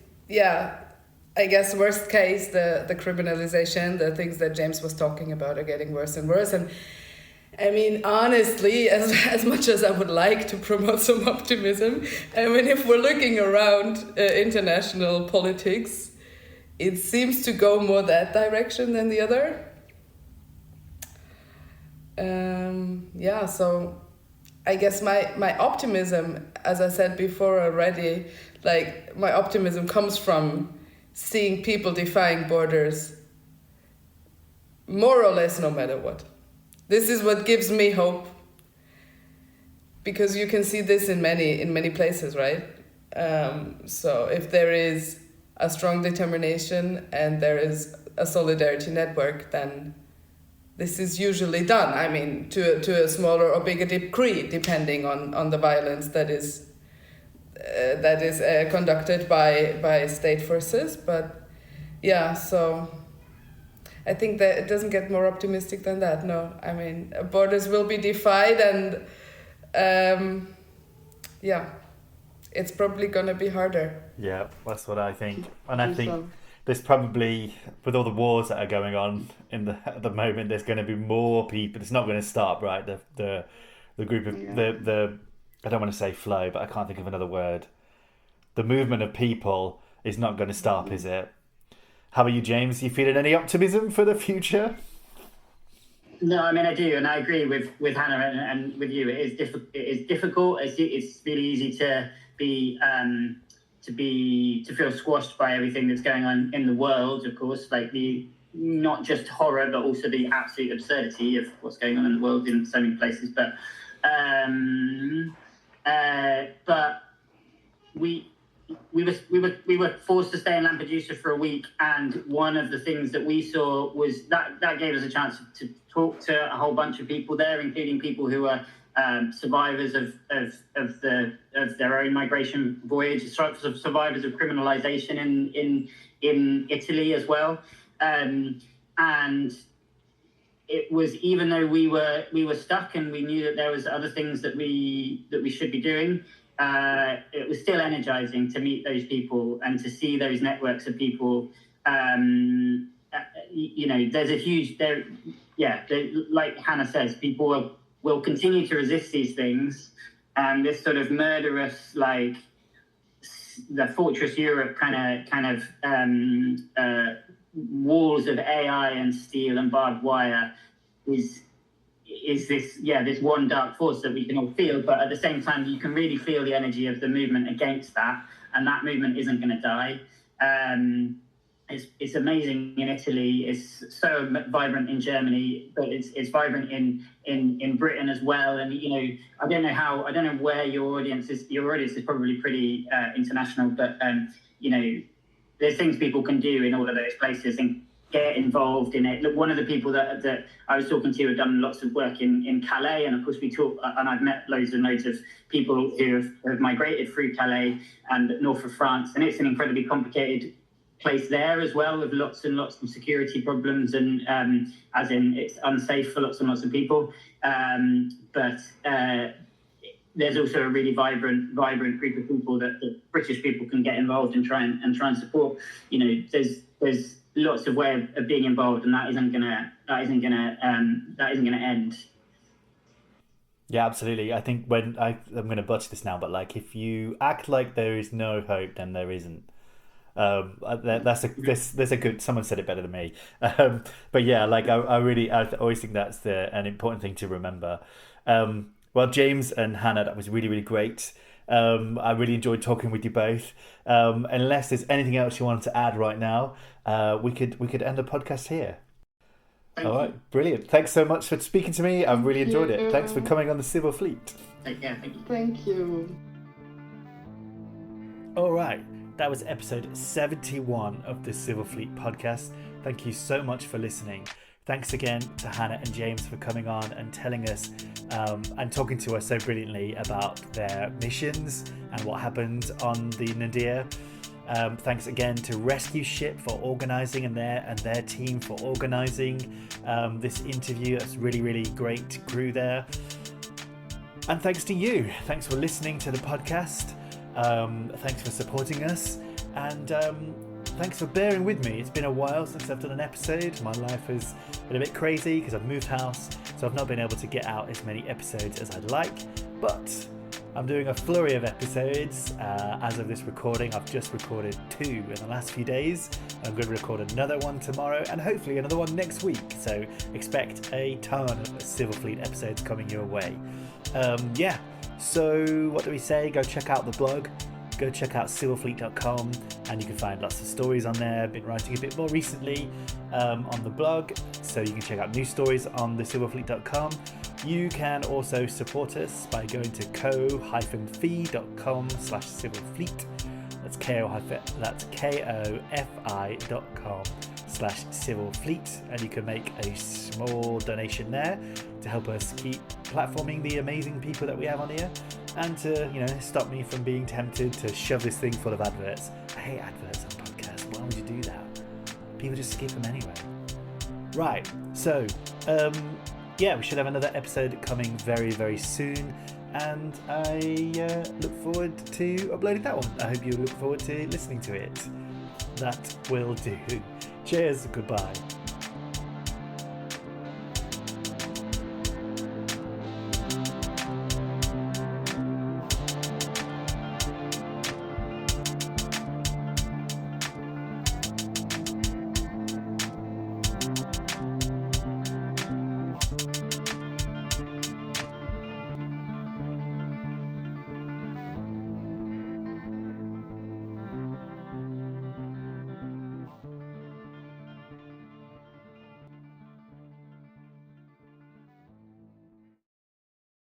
I guess worst case, the criminalization, the things that James was talking about are getting worse and worse. And I mean, honestly, as much as I would like to promote some optimism, I mean, if we're looking around international politics, it seems to go more that direction than the other. So I guess my optimism, as I said before already, my optimism comes from seeing people defying borders more or less no matter what. This is what gives me hope, because you can see this in many places, right? So if there is a strong determination and there is a solidarity network, then this is usually done. I mean, to a smaller or bigger degree, depending on the violence that is conducted by state forces. But so I think that it doesn't get more optimistic than that. No, I mean, borders will be defied, and it's probably going to be harder. Yeah, that's what I think. And I think there's probably, with all the wars that are going on at the moment, there's going to be more people. It's not going to stop, right? The group of the I don't want to say flow, but I can't think of another word. The movement of people is not going to stop, is it? How about you, James? You feeling any optimism for the future? No, I mean, I do, and I agree with Hannah and with you. It is difficult. It's really easy to feel squashed by everything that's going on in the world. Of course, not just horror, but also the absolute absurdity of what's going on in the world in so many places. But But we were forced to stay in Lampedusa for a week, and one of the things that we saw was that gave us a chance to talk to a whole bunch of people there, including people who are survivors of their own migration voyage, survivors of criminalization in Italy as well, and it was, even though we were stuck and we knew that there was other things that we should be doing, it was still energizing to meet those people and to see those networks of people. There's a huge like Hannah says, people will continue to resist these things, and this sort of murderous, like the Fortress Europe kind of walls of AI and steel and barbed wire is this one dark force that we can all feel, but at the same time you can really feel the energy of the movement against that, and that movement isn't going to die. It's amazing in Italy. It's so vibrant in Germany, but it's vibrant in Britain as well. And I don't know where your audience is. Your audience is probably pretty international, but there's things people can do in all of those places and get involved in it. Look, one of the people that I was talking to had done lots of work in Calais, and of course we talk, and I've met loads and loads of people who have migrated through Calais and north of France, and it's an incredibly complicated place there as well, with lots and lots of security problems, and as in it's unsafe for lots and lots of people. But there's also a really vibrant group of people that British people can get involved and try and support. There's lots of way of being involved, and that isn't gonna end. Yeah, absolutely. I think when I'm gonna butcher this now, but like if you act like there is no hope, then there isn't. There's a good, someone said it better than me, but yeah, like I always think that's an important thing to remember. Well, James and Hannah, that was really, really great. I really enjoyed talking with you both. Unless there's anything else you wanted to add right now, we could end the podcast here. All right, brilliant. Thanks so much for speaking to me. I've really enjoyed it. Thanks for coming on the Civil Fleet. Yeah, thank you. Thank you. All right. That was episode 71 of the Civil Fleet podcast. Thank you so much for listening. Thanks again to Hannah and James for coming on and telling us and talking to us so brilliantly about their missions and what happened on the Nadir. Thanks again to ResQship for organising and their team for organising this interview. That's really, really great crew there. And thanks to you. Thanks for listening to the podcast. Thanks for supporting us, and thanks for bearing with me. It's been a while since I've done an episode. My life has been a bit crazy because I've moved house, so I've not been able to get out as many episodes as I'd like, but I'm doing a flurry of episodes. As of this recording, I've just recorded 2 in the last few days. I'm going to record another one tomorrow and hopefully another one next week, so expect a ton of Civil Fleet episodes coming your way. So what do we say? Go check out the blog. Go check out civilfleet.com, and you can find lots of stories on there. I've been writing a bit more recently on the blog, so you can check out new stories on the civilfleet.com. You can also support us by going to ko-fi.com/civilfleet. That's kofi.com/civilfleet, and you can make a small donation there to help us keep platforming the amazing people that we have on here, and to stop me from being tempted to shove this thing full of adverts. I hate adverts on podcasts. Why would you do that? People just skip them anyway. Right, so we should have another episode coming very, very soon, and I look forward to uploading that one. I hope you look forward to listening to it. That will do. Cheers, goodbye.